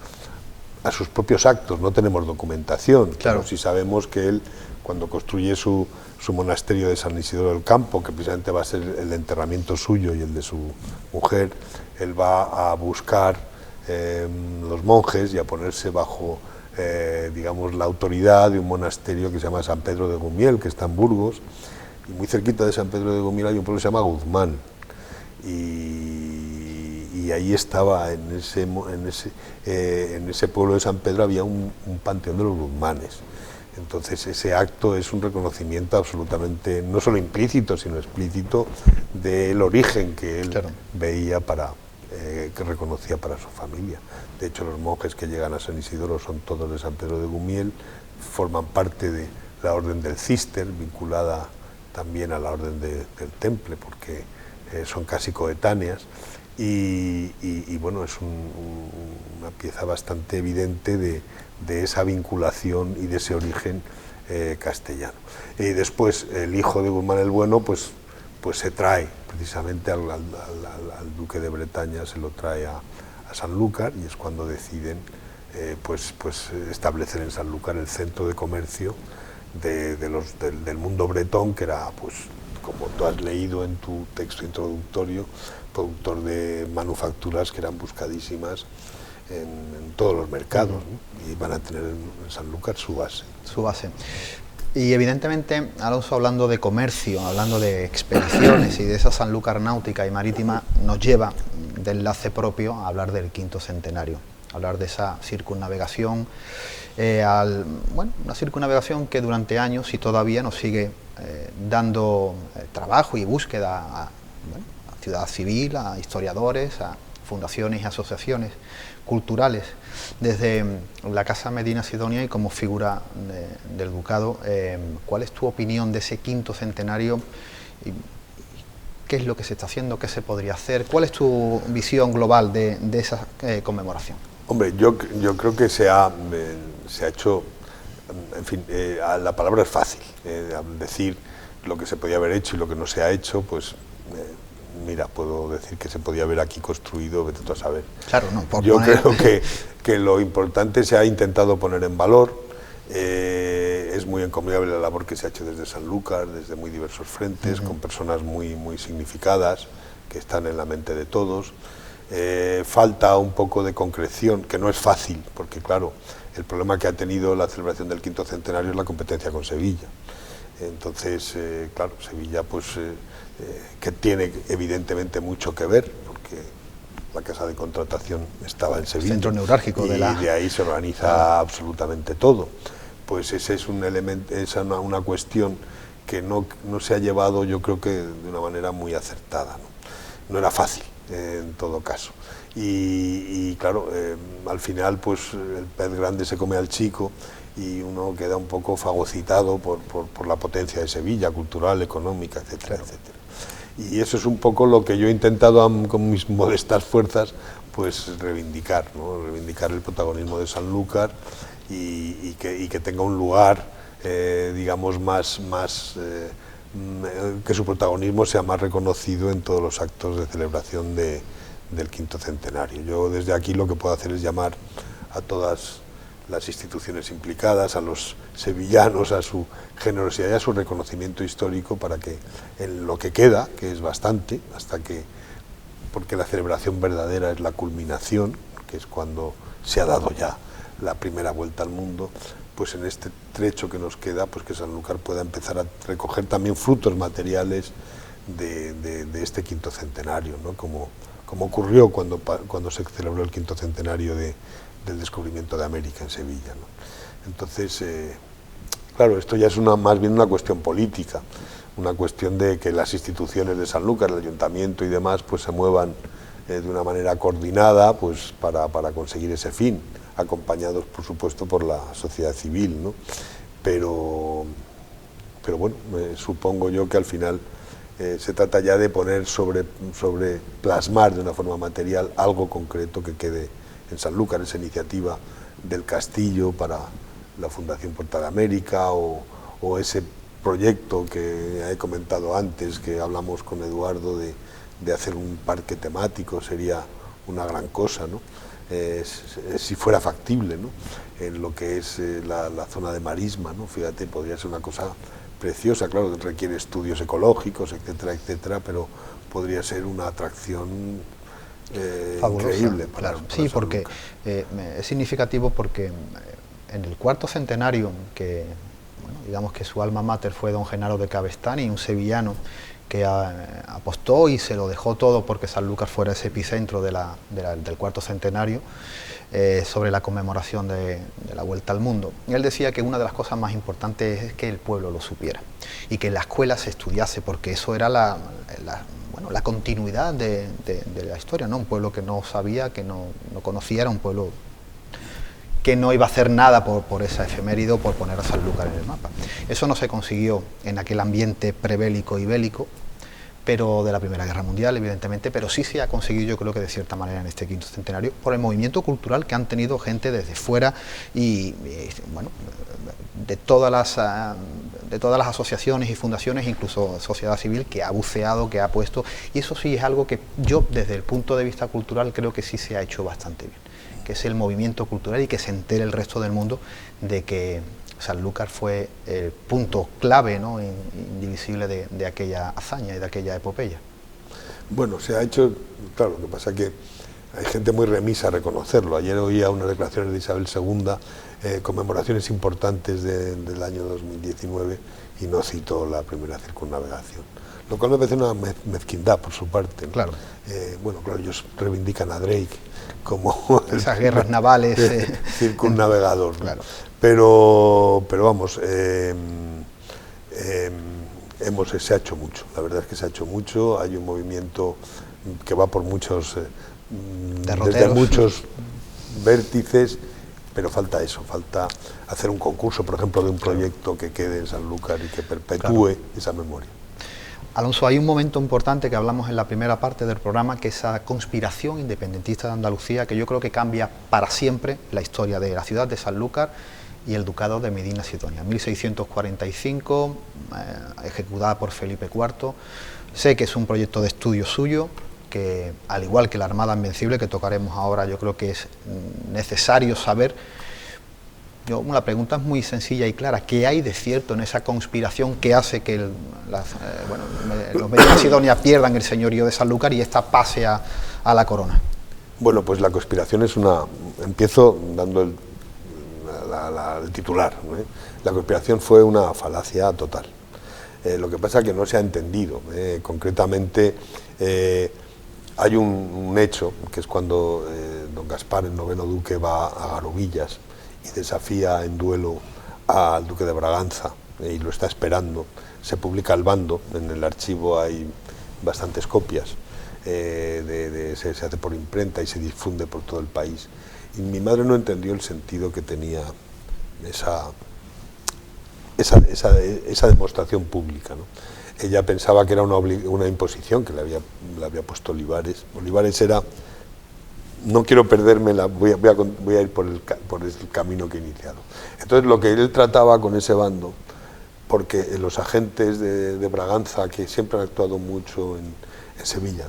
propios actos. No tenemos documentación, claro. Pero sí sabemos que él, cuando construye su monasterio de San Isidoro del Campo, que precisamente va a ser el enterramiento suyo y el de su mujer, él va a buscar los monjes y a ponerse bajo digamos, la autoridad de un monasterio que se llama San Pedro de Gumiel, que está en Burgos, y muy cerquita de San Pedro de Gumiel hay un pueblo que se llama Guzmán, y ahí estaba, en ese pueblo de San Pedro había un panteón de los Guzmanes. Entonces ese acto es un reconocimiento absolutamente, no solo implícito, sino explícito, del origen que él veía que reconocía para su familia. De hecho, los monjes que llegan a San Isidoro son todos de San Pedro de Gumiel, forman parte de la Orden del Císter, vinculada también a la Orden del Temple, porque son casi coetáneas, y bueno, es una pieza bastante evidente de esa vinculación y de ese origen castellano. Y después el hijo de Guzmán el Bueno pues se trae precisamente al duque de Bretaña, se lo trae a Sanlúcar, y es cuando deciden pues establecer en Sanlúcar el centro de comercio del mundo bretón, que era, pues, como tú has leído en tu texto introductorio, productor de manufacturas que eran buscadísimas en todos los mercados, ¿no? Y van a tener en Sanlúcar su base. Su base. Y evidentemente, Alonso, hablando de comercio, hablando de expediciones y de esa Sanlúcar náutica y marítima, nos lleva de enlace propio a hablar del quinto centenario, hablar de esa circunnavegación, una circunnavegación que durante años y todavía nos sigue dando trabajo y búsqueda a ciudad civil, a historiadores, a fundaciones y asociaciones culturales. Desde la Casa Medina Sidonia y como figura del Ducado, ¿cuál es tu opinión de ese quinto centenario? ¿Qué es lo que se está haciendo? ¿Qué se podría hacer? ¿Cuál es tu visión global de esa conmemoración? Hombre, yo creo que se ha hecho, en fin, la palabra es fácil, decir lo que se podía haber hecho y lo que no se ha hecho, pues mira, puedo decir que se podía haber aquí construido, vete tú a saber. Claro, no, yo creo que lo importante se ha intentado poner en valor. Es muy encomiable la labor que se ha hecho desde Sanlúcar, desde muy diversos frentes, con personas muy significadas, que están en la mente de todos. Falta un poco de concreción, que no es fácil, porque claro, el problema que ha tenido la celebración del quinto centenario es la competencia con Sevilla. Entonces, claro, Sevilla, pues, que tiene evidentemente mucho que ver, porque la casa de contratación estaba en Sevilla. Centro neurálgico de ahí se organiza absolutamente todo. Pues ese es un elemento, es una cuestión que no se ha llevado, yo creo que de una manera muy acertada, ¿no? No era fácil, en todo caso. Y claro, al final, pues el pez grande se come al chico, y uno queda un poco fagocitado por la potencia de Sevilla, cultural, económica, etcétera, claro, etcétera. Y eso es un poco lo que yo he intentado con mis modestas fuerzas, pues reivindicar, ¿no? Reivindicar el protagonismo de Sanlúcar y que tenga un lugar, digamos, que su protagonismo sea más reconocido en todos los actos de celebración del quinto centenario. Yo desde aquí lo que puedo hacer es llamar a todas las instituciones implicadas, a los sevillanos, a su generosidad y a su reconocimiento histórico, para que en lo que queda, que es bastante, porque la celebración verdadera es la culminación, que es cuando se ha dado ya la primera vuelta al mundo, pues en este trecho que nos queda, pues que Sanlúcar pueda empezar a recoger también frutos materiales de este quinto centenario, ¿no? Como ocurrió cuando se celebró el quinto centenario del descubrimiento de América en Sevilla, ¿no? Entonces, claro, esto ya es más bien una cuestión política, una cuestión de que las instituciones de Sanlúcar, el ayuntamiento y demás, pues se muevan de una manera coordinada, pues para conseguir ese fin, acompañados por supuesto por la sociedad civil, ¿no? Pero bueno, supongo yo que al final se trata ya de poner sobre plasmar de una forma material algo concreto que quede en Sanlúcar, esa iniciativa del castillo para la Fundación Puerta de América, o ese proyecto que he comentado antes, que hablamos con Eduardo, de hacer un parque temático, sería una gran cosa, ¿no? Si fuera factible, ¿no? En lo que es la zona de marisma, ¿no? Fíjate, podría ser una cosa preciosa, claro, requiere estudios ecológicos, etcétera, etcétera, pero podría ser una atracción increíble para, claro. Sí, porque es significativo porque en el cuarto centenario, que digamos que su alma mater fue don Genaro de Cabestany, un sevillano que apostó y se lo dejó todo porque Sanlúcar fuera ese epicentro del cuarto centenario, sobre la conmemoración de la Vuelta al Mundo. Y él decía que una de las cosas más importantes es que el pueblo lo supiera y que en la escuela se estudiase, porque eso era la continuidad de la historia, ¿no? Un pueblo que no sabía, que no conocía, era un pueblo que no iba a hacer nada por esa efeméride o por poner a Sanlúcar en el mapa. Eso no se consiguió en aquel ambiente prebélico y bélico, pero de la Primera Guerra Mundial, evidentemente, pero sí se ha conseguido, yo creo que de cierta manera en este quinto centenario, por el movimiento cultural que han tenido gente desde fuera y bueno, de todas las asociaciones y fundaciones, incluso sociedad civil, que ha buceado, que ha puesto, y eso sí es algo que yo, desde el punto de vista cultural, creo que sí se ha hecho bastante bien, que es el movimiento cultural y que se entere el resto del mundo de que Sanlúcar fue el punto clave, ¿no?, indivisible de aquella hazaña y de aquella epopeya. Bueno, se ha hecho, claro, lo que pasa es que hay gente muy remisa a reconocerlo. Ayer oía unas declaraciones de Isabel II, conmemoraciones importantes del año 2019, y no citó la primera circunnavegación, lo cual me parece una mezquindad por su parte, ¿no? Claro. Bueno, claro, ellos reivindican a Drake como esas guerras navales, circunnavegador, ¿no? Claro. Pero vamos, se ha hecho mucho, la verdad es que se ha hecho mucho. Hay un movimiento que va por muchos desde muchos vértices, pero falta eso, falta hacer un concurso, por ejemplo, de un proyecto que quede en Sanlúcar y que perpetúe esa memoria. Alonso, hay un momento importante que hablamos en la primera parte del programa, que es esa conspiración independentista de Andalucía, que yo creo que cambia para siempre la historia de la ciudad de Sanlúcar y el ducado de Medina-Sidonia. 1645, ejecutada por Felipe IV. Sé que es un proyecto de estudio suyo, que al igual que la Armada Invencible, que tocaremos ahora, yo creo que es necesario saber. La pregunta es muy sencilla y clara: ¿qué hay de cierto en esa conspiración que hace que los Medina-Sidonia pierdan el señorío de Sanlúcar y esta pase a la corona? Bueno, pues la conspiración es una... Empiezo dando el titular, ¿no? La conspiración fue una falacia total. Lo que pasa es que no se ha entendido. Concretamente, hay un hecho, que es cuando don Gaspar, el noveno duque, va a Garovillas y desafía en duelo al duque de Braganza, y lo está esperando. Se publica el bando, en el archivo hay bastantes copias, se hace por imprenta y se difunde por todo el país. Y mi madre no entendió el sentido que tenía esa demostración pública, ¿no? Ella pensaba que era una imposición que le había puesto Olivares. Olivares era: no quiero perdérmela, voy a ir por el camino que he iniciado. Entonces, lo que él trataba con ese bando, porque los agentes de Braganza, que siempre han actuado mucho en Sevilla,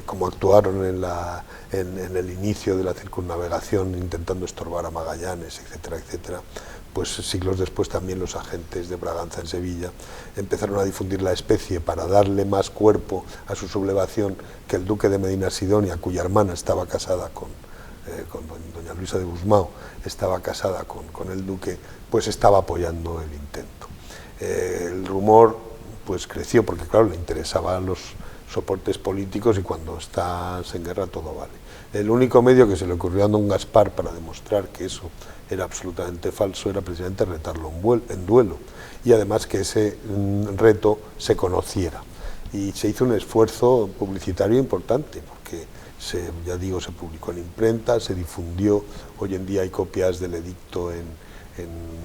como actuaron en el inicio de la circunnavegación intentando estorbar a Magallanes, etcétera, etcétera, pues siglos después también los agentes de Braganza en Sevilla empezaron a difundir la especie para darle más cuerpo a su sublevación, que el duque de Medina-Sidonia, cuya hermana estaba casada con doña Luisa de Gusmão, estaba casada con el duque, pues estaba apoyando el intento. El rumor pues creció porque, claro, le interesaban los soportes políticos, y cuando estás en guerra todo vale. El único medio que se le ocurrió a don Gaspar para demostrar que eso era absolutamente falso era precisamente retarlo en duelo, y además que ese reto se conociera. Y se hizo un esfuerzo publicitario importante, porque se publicó en imprenta, se difundió. Hoy en día hay copias del edicto en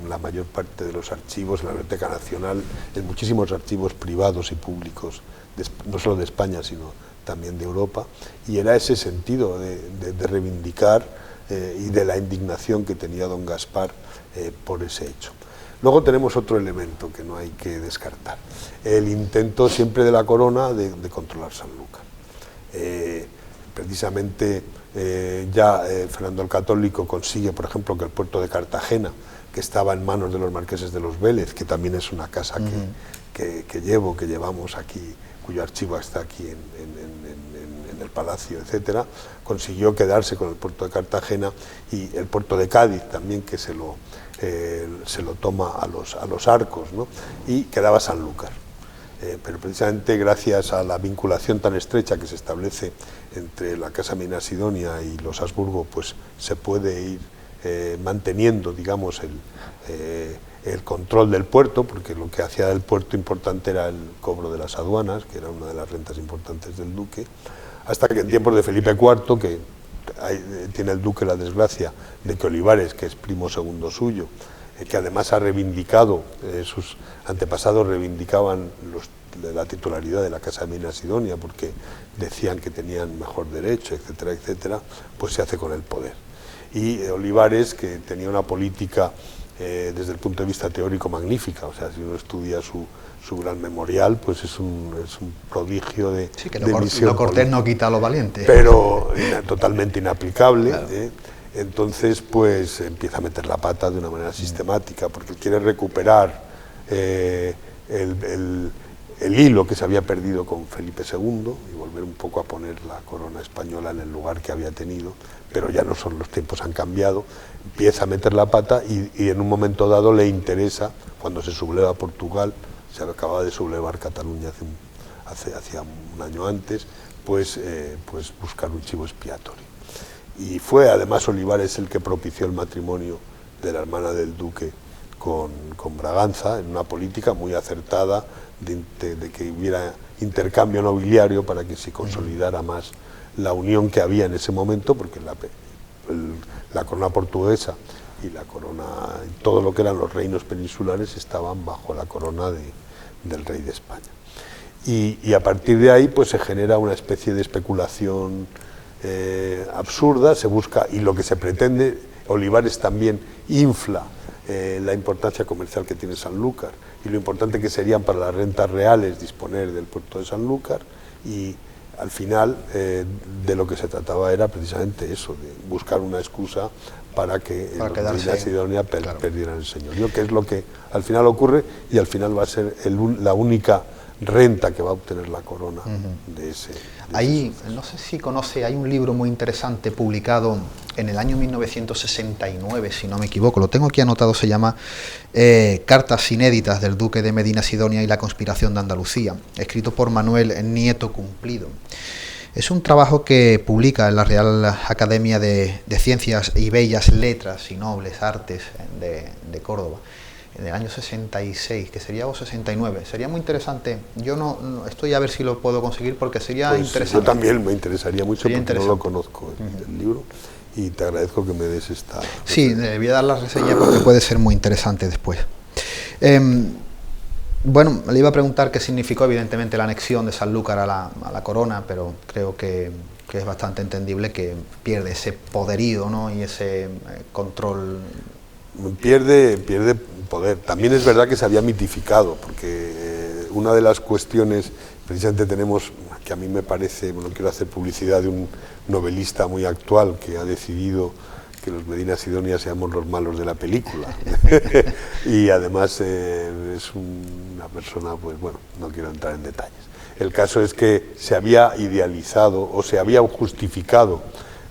la mayor parte de los archivos, en la Biblioteca Nacional, en muchísimos archivos privados y públicos, no solo de España, sino también de Europa, y era ese sentido de reivindicar y de la indignación que tenía don Gaspar por ese hecho. Luego tenemos otro elemento que no hay que descartar: el intento siempre de la corona de controlar Sanlúcar. Precisamente Fernando el Católico consigue, por ejemplo, que el puerto de Cartagena, que estaba en manos de los marqueses de los Vélez, que también es una casa que llevamos aquí, cuyo archivo está aquí en el palacio, etcétera, consiguió quedarse con el puerto de Cartagena, y el puerto de Cádiz también, que se lo toma a los arcos, ¿no? Y quedaba Sanlúcar. Pero precisamente gracias a la vinculación tan estrecha que se establece entre la Casa Medina-Sidonia y los Habsburgo, pues se puede ir manteniendo, digamos, el control del puerto, porque lo que hacía del puerto importante era el cobro de las aduanas, que era una de las rentas importantes del duque, hasta que en tiempos de Felipe IV, tiene el duque la desgracia de que Olivares, que es primo segundo suyo, que además ha reivindicado, sus antepasados reivindicaban la titularidad de la Casa de Medina Sidonia porque decían que tenían mejor derecho, etcétera, etcétera, pues se hace con el poder. Y Olivares, que tenía una política desde el punto de vista teórico magnífica, o sea, si uno estudia su gran memorial, pues es un prodigio de, sí, que de lo cortés política, no quita lo valiente. Pero totalmente inaplicable. Claro. Entonces, pues empieza a meter la pata de una manera sistemática, porque quiere recuperar el hilo que se había perdido con Felipe II y volver un poco a poner la corona española en el lugar que había tenido, pero ya no son, los tiempos han cambiado, empieza a meter la pata y en un momento dado le interesa, cuando se subleva Portugal, se acababa de sublevar Cataluña hacía un año antes, pues buscar un chivo expiatorio. Y fue además Olivares el que propició el matrimonio de la hermana del duque con Braganza, en una política muy acertada de que hubiera intercambio nobiliario para que se consolidara más la unión que había en ese momento, porque la corona portuguesa y la corona, todo lo que eran los reinos peninsulares estaban bajo la corona del rey de España. Y a partir de ahí pues se genera una especie de especulación absurda, se busca, y lo que se pretende, Olivares también infla la importancia comercial que tiene Sanlúcar y lo importante que serían para las rentas reales disponer del puerto de Sanlúcar, y al final de lo que se trataba era precisamente eso, de buscar una excusa para que los Medina Sidonia perdieran el señorío, que es lo que al final ocurre, y al final va a ser la única renta que va a obtener la corona de ese. Ahí, no sé si conoce, hay un libro muy interesante publicado en el año 1969, si no me equivoco, lo tengo aquí anotado, se llama Cartas inéditas del duque de Medina Sidonia y la conspiración de Andalucía, escrito por Manuel Nieto Cumplido. Es un trabajo que publica en la Real Academia de Ciencias y Bellas Letras y Nobles Artes de Córdoba, en el año 66, que sería, o 69, sería muy interesante. Yo no estoy a ver si lo puedo conseguir porque sería pues interesante. Yo también me interesaría mucho porque no lo conozco el libro, y te agradezco que me des esta... Sí, le voy a dar la reseña porque puede ser muy interesante después. Bueno, le iba a preguntar qué significó evidentemente la anexión de Sanlúcar a la corona, pero creo que es bastante entendible que pierde ese poderío, ¿no? Y ese control. Pierde poder. También es verdad que se había mitificado, porque una de las cuestiones, precisamente tenemos, que a mí me parece, bueno, quiero hacer publicidad de un novelista muy actual que ha decidido que los Medina Sidonia seamos los malos de la película. Y además es una persona, pues bueno, no quiero entrar en detalles. El caso es que se había idealizado o se había justificado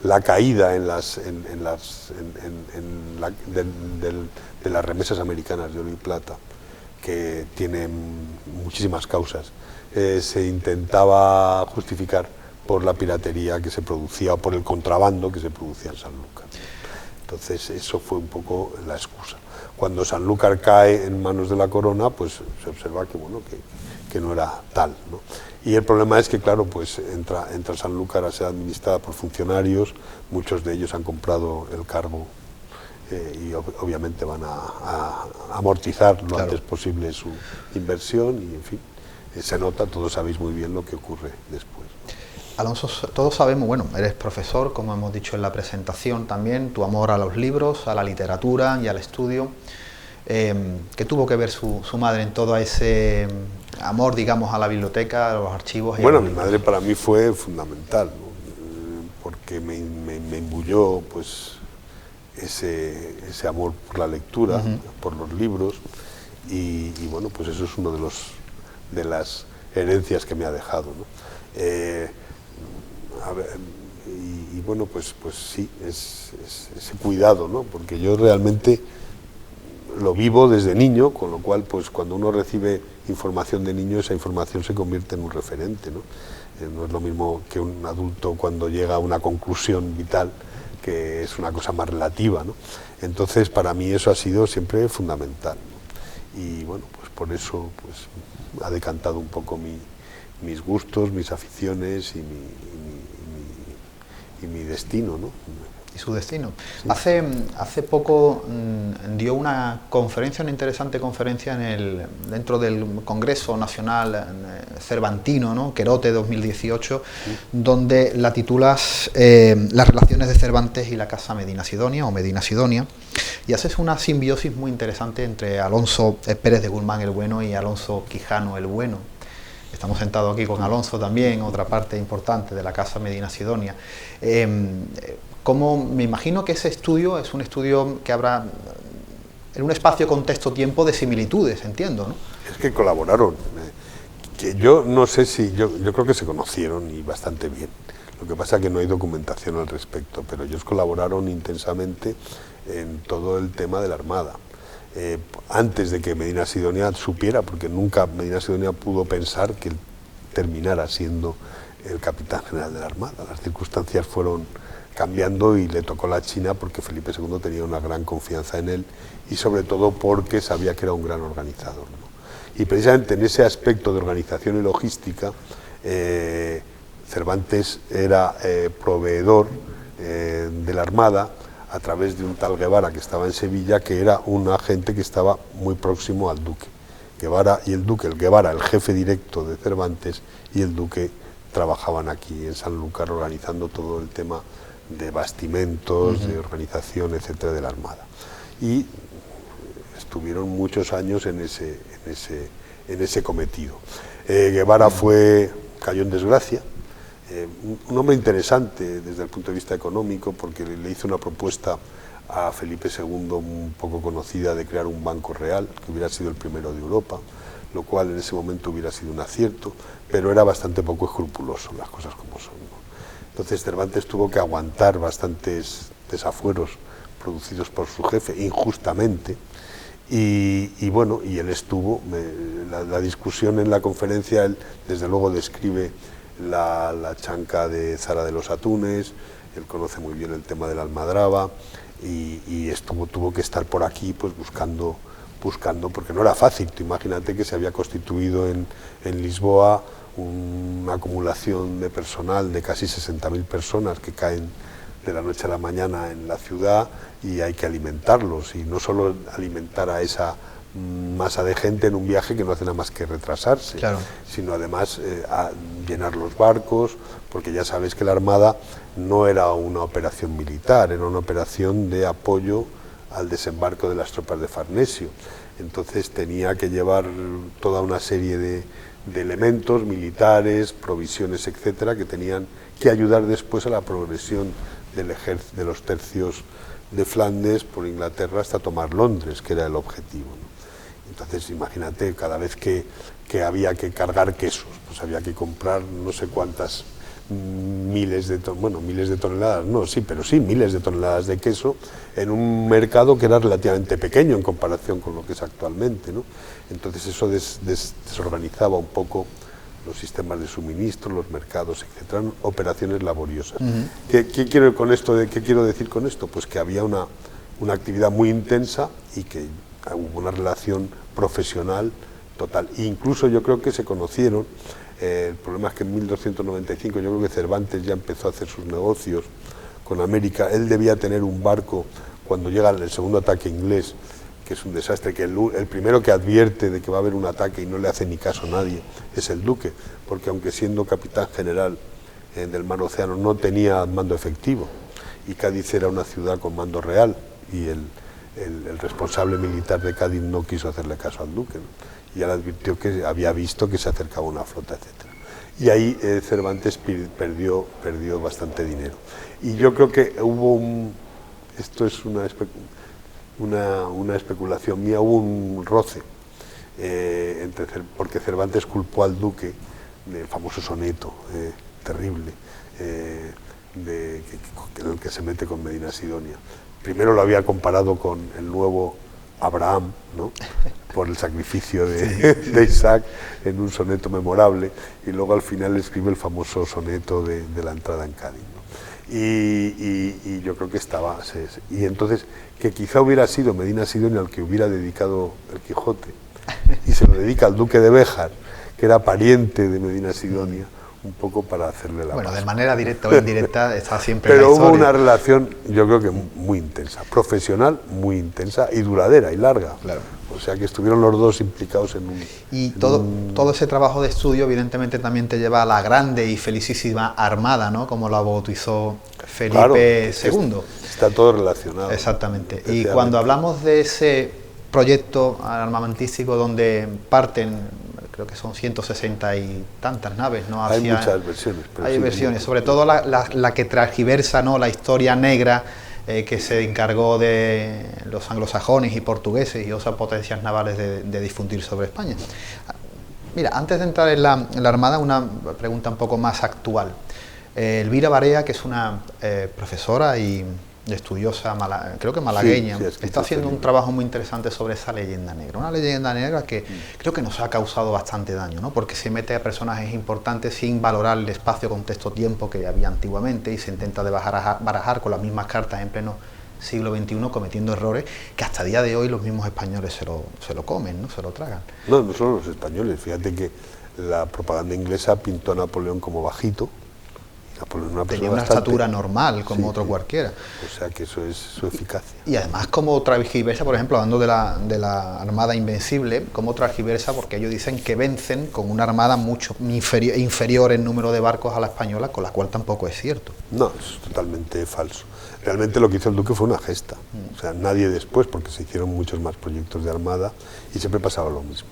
la caída de las remesas americanas de oro y plata, que tienen muchísimas causas. Se intentaba justificar por la piratería que se producía o por el contrabando que se producía en Sanlúcar. Entonces eso fue un poco la excusa. Cuando Sanlúcar cae en manos de la corona, pues se observa que bueno, que no era tal, ¿no? Y el problema es que, claro, pues entra Sanlúcar a ser administrada por funcionarios, muchos de ellos han comprado el cargo y obviamente van a amortizar lo antes posible su inversión, y en fin, se nota, todos sabéis muy bien lo que ocurre después. Alonso, todos sabemos, bueno, eres profesor, como hemos dicho en la presentación también, tu amor a los libros, a la literatura y al estudio. ¿Qué tuvo que ver su madre en todo ese amor, digamos, a la biblioteca, a los archivos? Bueno, mi madre para mí fue fundamental, ¿no? Porque me imbuyó pues ese amor por la lectura, por los libros, y bueno, pues eso es uno de las herencias que me ha dejado, ¿no? Y bueno, pues sí, es ese cuidado, ¿no? Porque yo realmente lo vivo desde niño, con lo cual pues cuando uno recibe información de niño, esa información se convierte en un referente, ¿no? No es lo mismo que un adulto cuando llega a una conclusión vital, que es una cosa más relativa, ¿no? Entonces para mí eso ha sido siempre fundamental, ¿no? Y bueno, pues por eso pues ha decantado un poco mis gustos, mis aficiones y mi destino, ¿no? y su destino. Sí. Hace poco dio una conferencia, una interesante conferencia dentro del Congreso Nacional Cervantino, ¿no? Querote 2018, sí. Donde la titulas Las relaciones de Cervantes y la Casa Medina Sidonia o Medina Sidonia, y haces una simbiosis muy interesante entre Alonso Pérez de Guzmán el Bueno y Alonso Quijano el Bueno. Estamos sentados aquí con Alonso también, otra parte importante de la Casa Medina Sidonia. Como me imagino que ese estudio es un estudio que habrá en un espacio contexto-tiempo de similitudes, entiendo, ¿no? Es que colaboraron, que yo no sé si, yo creo que se conocieron y bastante bien. Lo que pasa es que no hay documentación al respecto, pero ellos colaboraron intensamente en todo el tema de la Armada. Antes de que Medina Sidonia supiera, porque nunca Medina Sidonia pudo pensar que él terminara siendo el capitán general de la Armada. Las circunstancias fueron cambiando y le tocó la China porque Felipe II tenía una gran confianza en él y sobre todo porque sabía que era un gran organizador, ¿no? Y precisamente en ese aspecto de organización y logística, Cervantes era proveedor de la Armada a través de un tal Guevara que estaba en Sevilla, que era un agente que estaba muy próximo al duque. Guevara y el duque, el Guevara, el jefe directo de Cervantes, y el duque trabajaban aquí en Sanlúcar organizando todo el tema de bastimentos, de organización, etcétera, de la Armada. Y estuvieron muchos años en ese cometido. Guevara cayó en desgracia. Un hombre interesante desde el punto de vista económico, porque le hizo una propuesta a Felipe II un poco conocida de crear un banco real, que hubiera sido el primero de Europa, lo cual en ese momento hubiera sido un acierto, pero era bastante poco escrupuloso, las cosas como son, ¿no? Entonces Cervantes tuvo que aguantar bastantes desafueros producidos por su jefe, injustamente, y bueno, y él estuvo, la discusión en la conferencia, él desde luego describe la chanca de Zara de los Atunes, él conoce muy bien el tema de la almadraba y tuvo que estar por aquí pues buscando, porque no era fácil. Tú imagínate que se había constituido en Lisboa una acumulación de personal de casi 60.000 personas que caen de la noche a la mañana en la ciudad y hay que alimentarlos, y no solo alimentar a esa masa de gente en un viaje que no hace nada más que retrasarse, claro, sino además a llenar los barcos, porque ya sabes que la Armada no era una operación militar, era una operación de apoyo al desembarco de las tropas de Farnesio. Entonces tenía que llevar toda una serie de elementos militares, provisiones, etcétera, que tenían que ayudar después a la progresión de los tercios de Flandes por Inglaterra hasta tomar Londres, que era el objetivo, ¿no? Entonces imagínate, cada vez que había que cargar quesos, pues había que comprar no sé cuántas miles de toneladas, no, sí, pero sí, miles de toneladas de queso en un mercado que era relativamente pequeño en comparación con lo que es actualmente, ¿no? Entonces eso desorganizaba un poco los sistemas de suministro, los mercados, etcétera, operaciones laboriosas. ¿Qué quiero decir con esto? Pues que había una actividad muy intensa y que hubo una relación profesional total. E incluso yo creo que se conocieron. El problema es que en 1295 yo creo que Cervantes ya empezó a hacer sus negocios con América. Él debía tener un barco cuando llega el segundo ataque inglés, que es un desastre, que el primero que advierte de que va a haber un ataque y no le hace ni caso a nadie es el duque, porque aunque siendo capitán general del mar Océano no tenía mando efectivo, y Cádiz era una ciudad con mando real, y el responsable militar de Cádiz no quiso hacerle caso al duque, ¿no? Y ya le advirtió que había visto que se acercaba una flota, etcétera. Y ahí Cervantes perdió bastante dinero. Y yo creo que esto es una especulación mía, hubo un roce, porque Cervantes culpó al duque del famoso soneto terrible, en el que se mete con Medina Sidonia. Primero lo había comparado con el nuevo Abraham, ¿no? Por el sacrificio de Isaac en un soneto memorable, y luego al final escribe el famoso soneto de la entrada en Cádiz, ¿no? Y yo creo que y entonces que quizá hubiera sido Medina Sidonia al que hubiera dedicado el Quijote, y se lo dedica al duque de Béjar, que era pariente de Medina Sidonia, un poco para hacerle la Bueno, paz. de manera directa o indirecta está siempre Pero en la hubo historia. una relación, yo creo que muy intensa, profesional, muy intensa y duradera y larga. Claro. O sea que estuvieron los dos implicados en un... Y todo ese trabajo de estudio evidentemente también te lleva a la grande y felicísima Armada, ¿no? Como la bautizó Felipe Claro, II. Está todo relacionado. Exactamente. Y cuando hablamos de ese proyecto armamentístico donde parten, creo que son 160 y tantas naves, ¿no? Hay muchas versiones. Pero Hay sí, versiones, sobre todo la que transgiversa, ¿no? La historia negra que se encargó de los anglosajones y portugueses y otras potencias navales de difundir sobre España. Mira, antes de entrar en la Armada, una pregunta un poco más actual. Elvira Barea, que es una profesora y estudiosa, creo que malagueña, Sí, está haciendo un trabajo muy interesante sobre esa leyenda negra. Una leyenda negra que creo que nos ha causado bastante daño, ¿no? Porque se mete a personajes importantes sin valorar el espacio, contexto, tiempo que había antiguamente y se intenta barajar con las mismas cartas en pleno siglo XXI, cometiendo errores que hasta el día de hoy los mismos españoles se lo comen, ¿no? Se lo tragan. No, no solo los españoles. Fíjate que la propaganda inglesa pintó a Napoleón como bajito. Tenía una estatura normal, como otro cualquiera. O sea que eso es su eficacia. Y además como transgiversa, por ejemplo, hablando de la Armada Invencible, como transgiversa, porque ellos dicen que vencen con una armada mucho inferior en número de barcos a la española, con la cual tampoco es cierto. No, es totalmente falso. Realmente lo que hizo el duque fue una gesta. O sea, nadie después, porque se hicieron muchos más proyectos de armada y siempre pasaba lo mismo.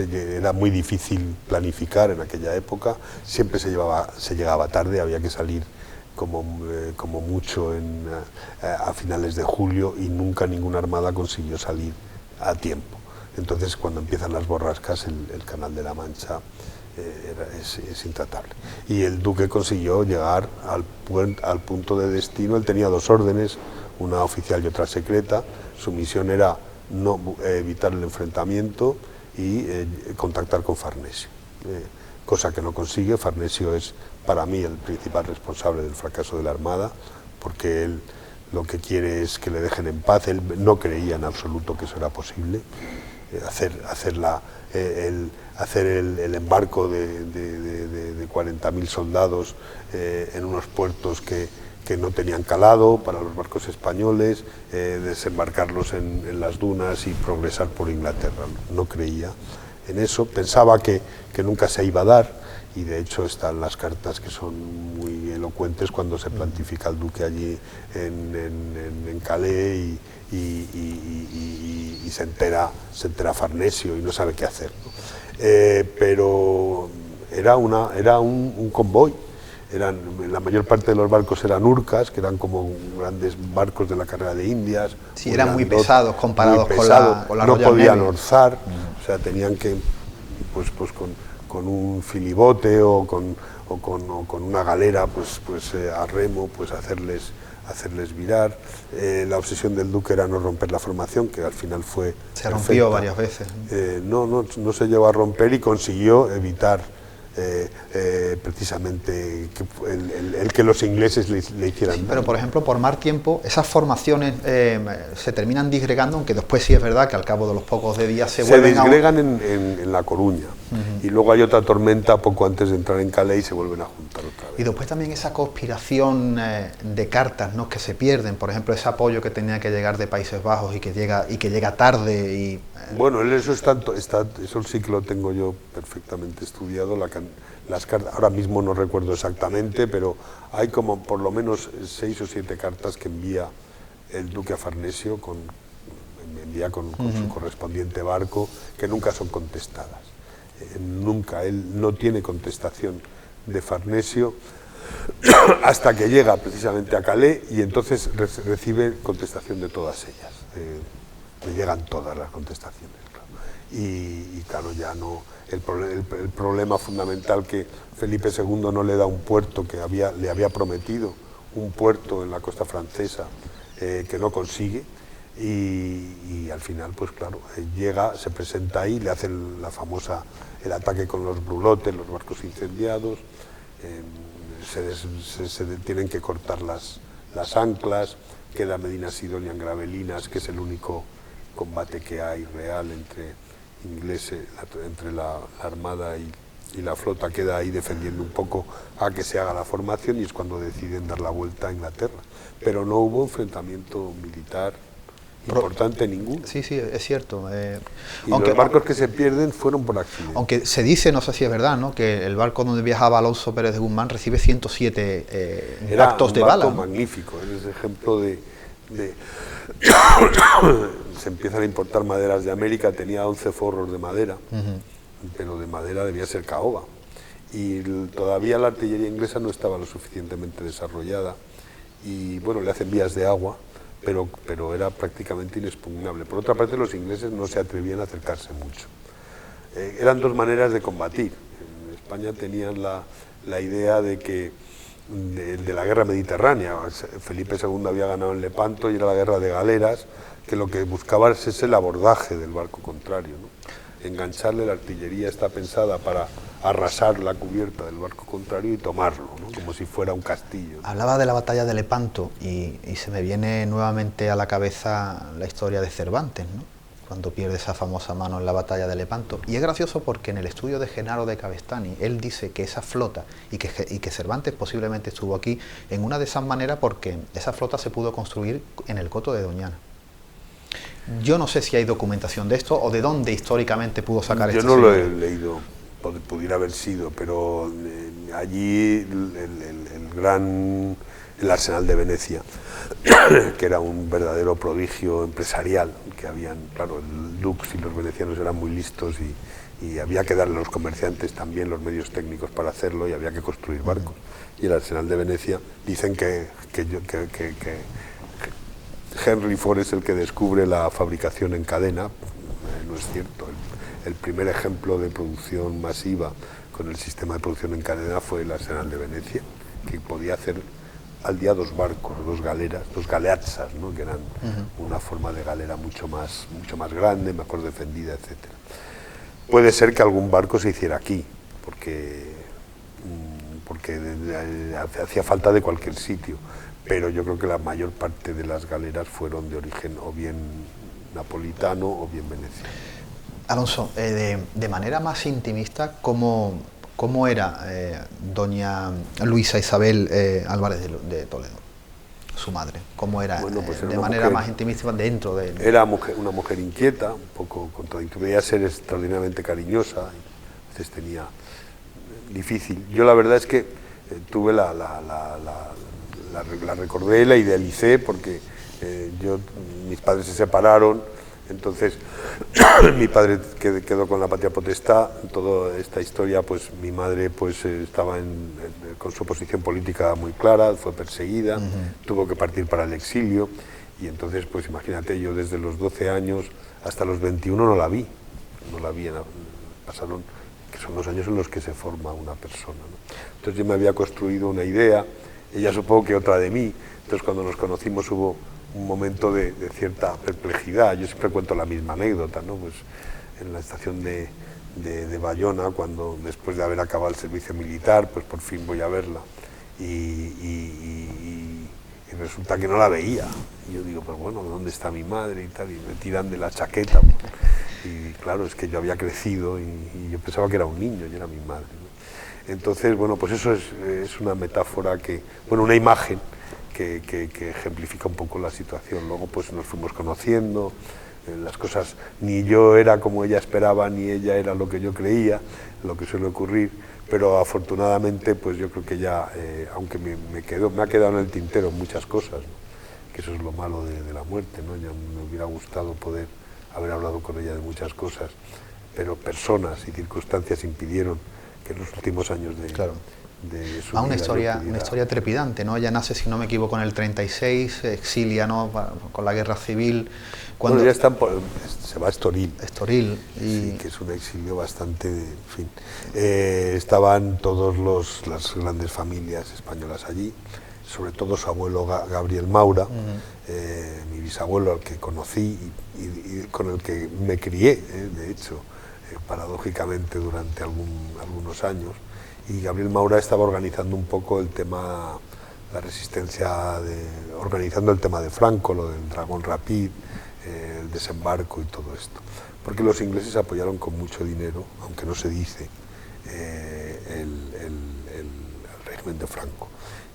Era muy difícil planificar en aquella época, siempre se llegaba tarde, había que salir como mucho a finales de julio y nunca ninguna armada consiguió salir a tiempo. Entonces cuando empiezan las borrascas el Canal de la Mancha es intratable. Y el duque consiguió llegar al punto de destino. Él tenía dos órdenes, una oficial y otra secreta. Su misión era evitar el enfrentamiento y contactar con Farnesio, cosa que no consigue. Farnesio es para mí el principal responsable del fracaso de la Armada, porque él lo que quiere es que le dejen en paz. Él no creía en absoluto que eso era posible, hacer el embarco de 40.000 soldados en unos puertos que no tenían calado para los barcos españoles, desembarcarlos en las dunas y progresar por Inglaterra. No creía en eso, pensaba que nunca se iba a dar, y de hecho están las cartas que son muy elocuentes cuando se plantifica el duque allí en Calais y se entera Farnesio y no sabe qué hacer, ¿no? Pero era un convoy. La mayor parte de los barcos eran urcas, que eran como grandes barcos de la carrera de Indias. Sí, eran muy pesados comparados con la no Royal podían Navy. orzar, o sea, tenían que, pues con un filibote o con una galera, a remo, pues hacerles virar. La obsesión del duque era no romper la formación, que al final fue Se rompió varias veces. No se llegó a romper y consiguió evitar precisamente el que los ingleses le hicieran daño. Pero por ejemplo, por más tiempo, esas formaciones se terminan disgregando, aunque después sí es verdad que al cabo de los pocos de días se vuelven disgregan en La Coruña, y luego hay otra tormenta poco antes de entrar en Calais y se vuelven a juntar otra vez. Y después también esa conspiración de cartas, ¿no?, que se pierden, por ejemplo, ese apoyo que tenía que llegar de Países Bajos y que llega tarde. Bueno, eso sí que lo tengo yo perfectamente estudiado. Las cartas, ahora mismo no recuerdo exactamente, pero hay como por lo menos 6 o 7 cartas que envía el duque a Farnesio con su correspondiente barco, que nunca son contestadas. Nunca, él no tiene contestación de Farnesio hasta que llega precisamente a Calais, y entonces recibe contestación de todas ellas. Le llegan todas las contestaciones, claro. Y claro, ya no. El problema fundamental, que Felipe II no le da un puerto que le había prometido, un puerto en la costa francesa, que no consigue, y al final, pues claro, llega, se presenta ahí, le hacen el ataque con los brulotes, los barcos incendiados, se tienen que cortar las anclas, queda Medina Sidonia en Gravelinas, que es el único combate que hay real entre la Armada y y la flota queda ahí defendiendo un poco a que se haga la formación y es cuando deciden dar la vuelta a Inglaterra. Pero no hubo enfrentamiento militar importante ninguno. Sí, sí, es cierto. Y los barcos que se pierden fueron por accidente. Aunque se dice, no sé si es verdad, ¿no?, que el barco donde viajaba Alonso Pérez de Guzmán recibe 107 impactos de bala. Era un barco magnífico, es ejemplo de se empiezan a importar maderas de América, tenía 11 forros de madera, pero de madera debía ser caoba. Y todavía la artillería inglesa no estaba lo suficientemente desarrollada y bueno, le hacen vías de agua, pero era prácticamente inexpugnable. Por otra parte, los ingleses no se atrevían a acercarse mucho. Eran dos maneras de combatir. En España tenían la idea de que de la guerra mediterránea. Felipe II había ganado en Lepanto y era la guerra de galeras, que lo que buscaba es el abordaje del barco contrario, ¿no? Engancharle. La artillería está pensada para arrasar la cubierta del barco contrario y tomarlo, ¿no?, como si fuera un castillo, ¿no? Hablaba de la batalla de Lepanto y se me viene nuevamente a la cabeza la historia de Cervantes, ¿no?, cuando pierde esa famosa mano en la batalla de Lepanto. Y es gracioso porque en el estudio de Genaro de Cabestany, él dice que esa flota, y que Cervantes posiblemente estuvo aquí en una de esas maneras porque esa flota se pudo construir en el coto de Doñana. Yo no sé si hay documentación de esto o de dónde históricamente pudo sacar esto. Yo no lo he leído, pudiera haber sido, pero allí el Arsenal de Venecia, que era un verdadero prodigio empresarial, que habían, claro, el Dux y los venecianos eran muy listos y había que darle a los comerciantes también los medios técnicos para hacerlo y había que construir barcos. Y el Arsenal de Venecia, dicen que Henry Ford es el que descubre la fabricación en cadena. No es cierto. El primer ejemplo de producción masiva con el sistema de producción en cadena fue el Arsenal de Venecia, que podía hacer al día 2 barcos, 2 galeras, 2 galeazzas, ¿no?, que eran una forma de galera mucho más grande, mejor defendida, etc. Puede ser que algún barco se hiciera aquí, porque hacía falta de cualquier sitio, pero yo creo que la mayor parte de las galeras fueron de origen o bien napolitano o bien veneciano. Alonso, de manera más intimista, ¿cómo era doña Luisa Isabel Álvarez de Toledo, su madre? ¿Cómo era, bueno, pues era de manera mujer, más intimista dentro de...? Era una mujer inquieta, un poco contradictoria, podía ser extraordinariamente cariñosa, a veces tenía difícil. Yo la verdad es que tuve la recordé, la idealicé, porque mis padres se separaron, entonces mi padre quedó con la patria potestad. Toda esta historia, pues mi madre pues estaba con su posición política muy clara, fue perseguida, tuvo que partir para el exilio, y entonces pues imagínate, yo desde los 12 años hasta los 21 no la vi, pasaron, que son los años en los que se forma una persona, ¿no? Entonces yo me había construido una idea, ella supongo que otra de mí. Entonces cuando nos conocimos hubo un momento de cierta perplejidad. Yo siempre cuento la misma anécdota, ¿no? Pues en la estación de Bayona, cuando después de haber acabado el servicio militar, pues por fin voy a verla y resulta que no la veía. Y yo digo, pues bueno, ¿dónde está mi madre? Y tal, y me tiran de la chaqueta. Y claro, es que yo había crecido y yo pensaba que era un niño y era mi madre, ¿no? Entonces, bueno, pues eso es una metáfora una imagen que ejemplifica un poco la situación. Luego pues nos fuimos conociendo, las cosas, ni yo era como ella esperaba, ni ella era lo que yo creía, lo que suele ocurrir, pero afortunadamente pues yo creo que ya, aunque me ha quedado en el tintero muchas cosas, ¿no?, que eso es lo malo de la muerte, ¿no? Ya me hubiera gustado poder haber hablado con ella de muchas cosas, pero personas y circunstancias impidieron que en los últimos años de su vida una historia trepidante, ¿no? Ella nace, si no me equivoco, en el 36, se exilia, ¿no?, con la guerra civil. Cuando ya se va a Estoril. Sí, que es un exilio bastante, en fin. Estaban todas las grandes familias españolas allí, sobre todo su abuelo Gabriel Maura, mi bisabuelo, al que conocí y con el que me crié, de hecho, paradójicamente durante algunos años. Y Gabriel Maura estaba organizando un poco el tema, la resistencia, organizando el tema de Franco, lo del Dragón Rapid, el desembarco y todo esto. Porque los ingleses apoyaron con mucho dinero, aunque no se dice, el régimen de Franco.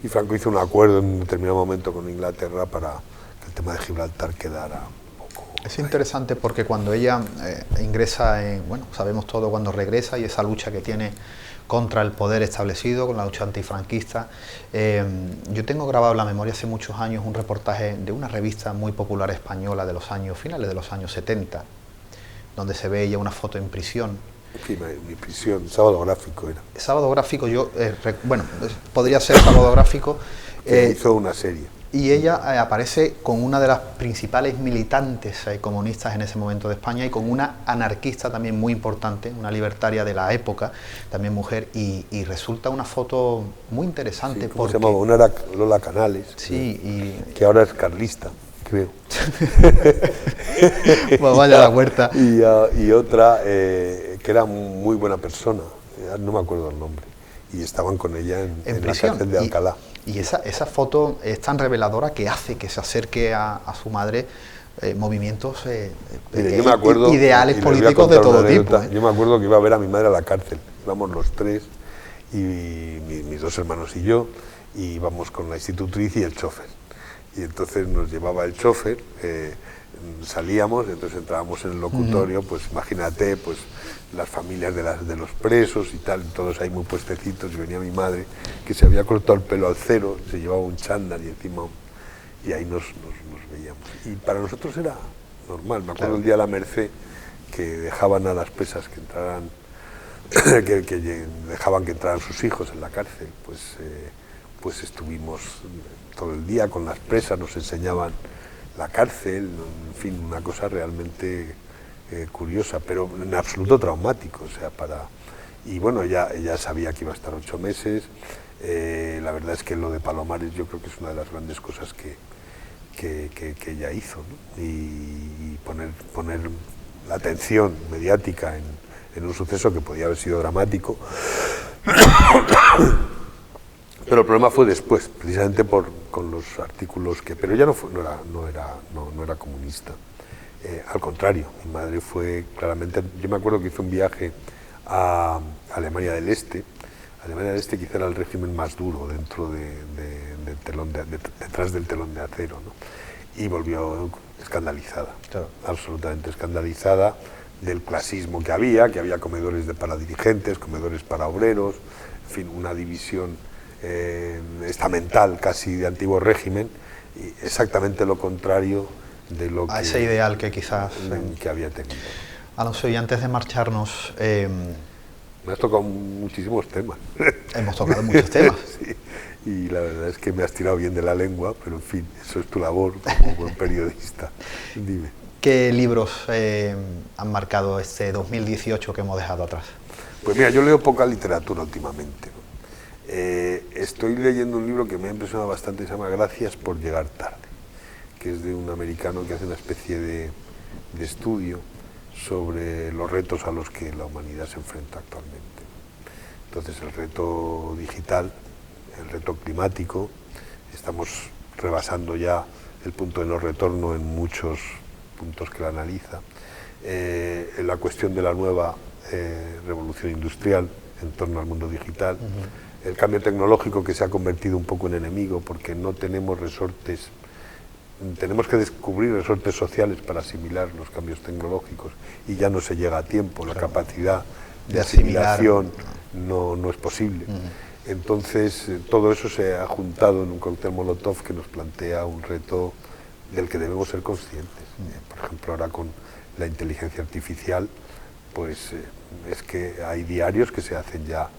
Y Franco hizo un acuerdo en un determinado momento con Inglaterra para que el tema de Gibraltar quedara un poco... Es interesante porque cuando ella ingresa en, bueno, sabemos todo cuando regresa y esa lucha que tiene contra el poder establecido, con la lucha antifranquista. Yo tengo grabado en la memoria hace muchos años un reportaje de una revista muy popular española de los años finales de los años 70, donde se ve ella una foto en prisión. Sí, mi prisión, Sábado Gráfico era. Sábado Gráfico, bueno, podría ser Sábado Gráfico. Hizo una serie. Y ella aparece con una de las principales militantes comunistas en ese momento de España y con una anarquista también muy importante, una libertaria de la época, también mujer, y resulta una foto muy interesante. Sí, porque se llamaba? Una era Lola Canales, sí, que ahora es carlista, creo. Pues vaya la huerta. Y otra que era muy buena persona, no me acuerdo el nombre, y estaban con ella en la cárcel de Alcalá. Y esa foto es tan reveladora que hace que se acerque a su madre movimientos Mire, yo me acuerdo, ideales políticos de todo tipo. Yo me acuerdo que iba a ver a mi madre a la cárcel, íbamos los tres, y mis dos hermanos y yo, y íbamos con la institutriz y el chofer. Y entonces nos llevaba el chofer, salíamos, entonces entrábamos en el locutorio, pues imagínate, pues las familias de los presos y tal, todos ahí muy puestecitos, y venía mi madre, que se había cortado el pelo al cero, se llevaba un chándal y encima, y ahí nos veíamos. Y para nosotros era normal. Me acuerdo el día de la Merced, que dejaban a las presas que entraran, que dejaban que entraran sus hijos en la cárcel, pues estuvimos todo el día con las presas, nos enseñaban la cárcel, en fin, una cosa realmente curiosa, pero en absoluto traumático, o sea, y bueno, ella sabía que iba a estar 8 meses, la verdad es que lo de Palomares yo creo que es una de las grandes cosas que ella hizo, ¿no? Y poner la atención mediática en un suceso que podía haber sido dramático, pero el problema fue después, precisamente con los artículos que... Pero ella no era comunista. Al contrario, mi madre fue claramente... Yo me acuerdo que hizo un viaje a Alemania del Este. Alemania del Este quizá era el régimen más duro dentro detrás del telón de acero, ¿no? Y volvió escandalizada, claro, absolutamente escandalizada del clasismo que había comedores para dirigentes, comedores para obreros, en fin, una división estamental casi de antiguo régimen, y exactamente lo contrario de lo que... ese ideal que quizás... que había tenido. Alonso, y antes de marcharnos... me has tocado muchísimos temas. Hemos tocado muchos temas. Sí, y la verdad es que me has tirado bien de la lengua, pero en fin, eso es tu labor como buen periodista. Dime. ¿Qué libros han marcado este 2018 que hemos dejado atrás? Pues mira, yo leo poca literatura últimamente, ¿no? Estoy leyendo un libro que me ha impresionado bastante, se llama Gracias por llegar tarde, que es de un americano que hace una especie de estudio sobre los retos a los que la humanidad se enfrenta actualmente. Entonces, el reto digital, el reto climático, estamos rebasando ya el punto de no retorno en muchos puntos que la analiza, la cuestión de la nueva revolución industrial en torno al mundo digital, el cambio tecnológico que se ha convertido un poco en enemigo porque no tenemos resortes, tenemos que descubrir resortes sociales para asimilar los cambios tecnológicos y ya no se llega a tiempo, la capacidad de asimilación no es posible. Entonces todo eso se ha juntado en un cóctel Molotov que nos plantea un reto del que debemos ser conscientes. Por ejemplo, ahora con la inteligencia artificial, pues es que hay diarios que se hacen ya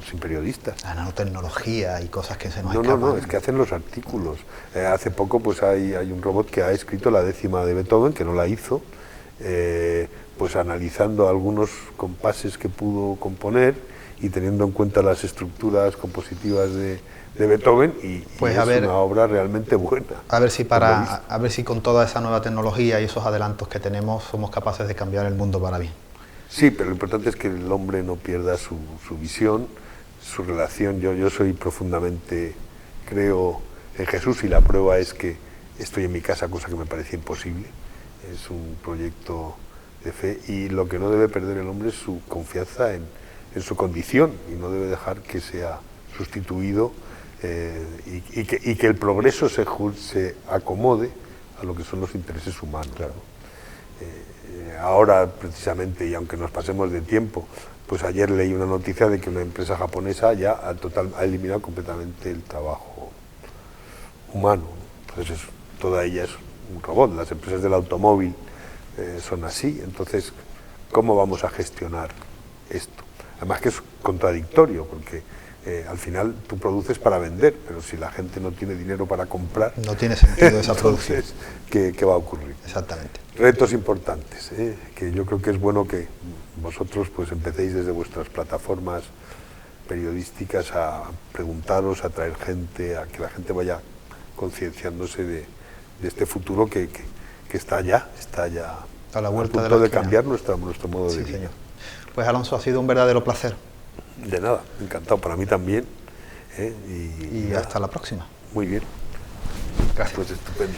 sin periodistas. La nanotecnología y cosas que se nos escapan. No, es que hacen los artículos. Hace poco pues hay un robot que ha escrito la 10ª de Beethoven, que no la hizo, pues analizando algunos compases que pudo componer y teniendo en cuenta las estructuras compositivas de Beethoven, y pues es una obra realmente buena. A ver si con toda esa nueva tecnología y esos adelantos que tenemos somos capaces de cambiar el mundo para bien. Sí, pero lo importante es que el hombre no pierda su visión, su relación. Yo soy profundamente, creo en Jesús, y la prueba es que estoy en mi casa, cosa que me parecía imposible. Es un proyecto de fe, y lo que no debe perder el hombre es su confianza en su condición, y no debe dejar que sea sustituido y que el progreso se acomode a lo que son los intereses humanos. Claro. Ahora, precisamente, y aunque nos pasemos de tiempo, pues ayer leí una noticia de que una empresa japonesa ya ha eliminado completamente el trabajo humano. Entonces, toda ella es un robot. Las empresas del automóvil son así. Entonces, ¿cómo vamos a gestionar esto? Además que es contradictorio, porque al final tú produces para vender, pero si la gente no tiene dinero para comprar... No tiene sentido esa producción. ¿Qué va a ocurrir? Exactamente. Retos importantes, que yo creo que es bueno que vosotros pues empecéis desde vuestras plataformas periodísticas a preguntaros, a traer gente, a que la gente vaya concienciándose de este futuro que está ya a la vuelta a punto de cambiar nuestro modo de vida. Señor. Pues Alonso, ha sido un verdadero placer. De nada, encantado, para mí también. Y hasta la próxima. Muy bien. Gracias. Pues estupendo.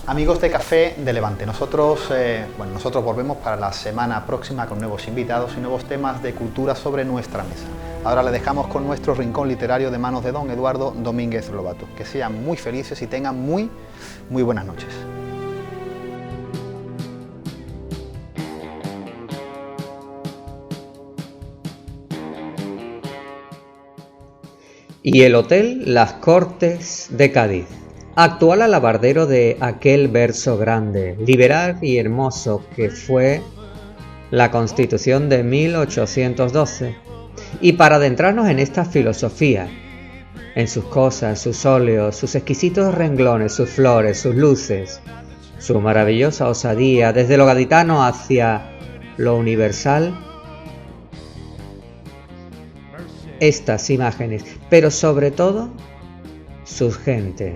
Amigos de Café de Levante, nosotros volvemos para la semana próxima con nuevos invitados y nuevos temas de cultura sobre nuestra mesa. Ahora le dejamos con nuestro rincón literario de manos de don Eduardo Domínguez Lobato. Que sean muy felices y tengan muy buenas noches. Y el Hotel Las Cortes de Cádiz, actual alabardero de aquel verso grande, liberal y hermoso que fue la Constitución de 1812. Y para adentrarnos en esta filosofía, en sus cosas, sus óleos, sus exquisitos renglones, sus flores, sus luces, su maravillosa osadía, desde lo gaditano hacia lo universal, estas imágenes, pero sobre todo sus gentes.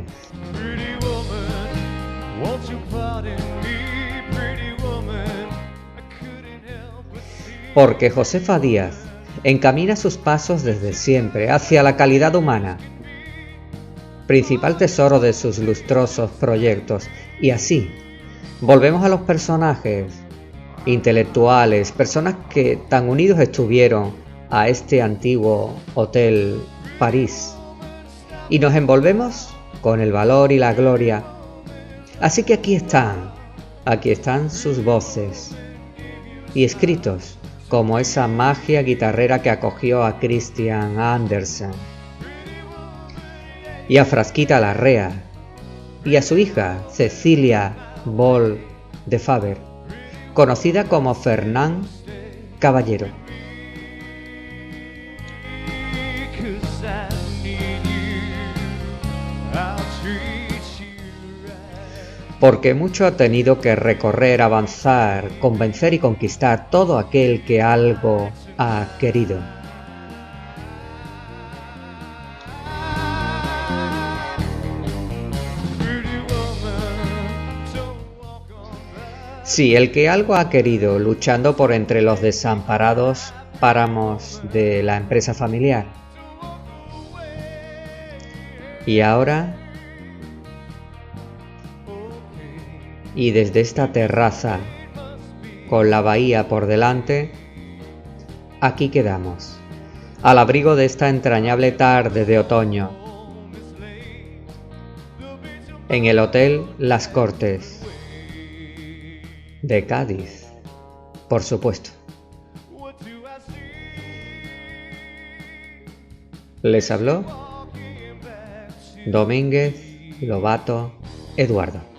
Porque Josefa Díaz encamina sus pasos desde siempre hacia la calidad humana, principal tesoro de sus lustrosos proyectos, y así volvemos a los personajes intelectuales, personas que tan unidos estuvieron a este antiguo Hotel París, y nos envolvemos con el valor y la gloria. Así que aquí están sus voces, y escritos como esa magia guitarrera que acogió a Christian Andersen, y a Frasquita Larrea, y a su hija Cecilia Boll de Faber, conocida como Fernán Caballero. Porque mucho ha tenido que recorrer, avanzar, convencer y conquistar todo aquel que algo ha querido. Sí, el que algo ha querido, luchando por entre los desamparados páramos de la empresa familiar. Y ahora, y desde esta terraza, con la bahía por delante, aquí quedamos, al abrigo de esta entrañable tarde de otoño, en el Hotel Las Cortes de Cádiz, por supuesto. Les habló Domínguez Lobato Eduardo.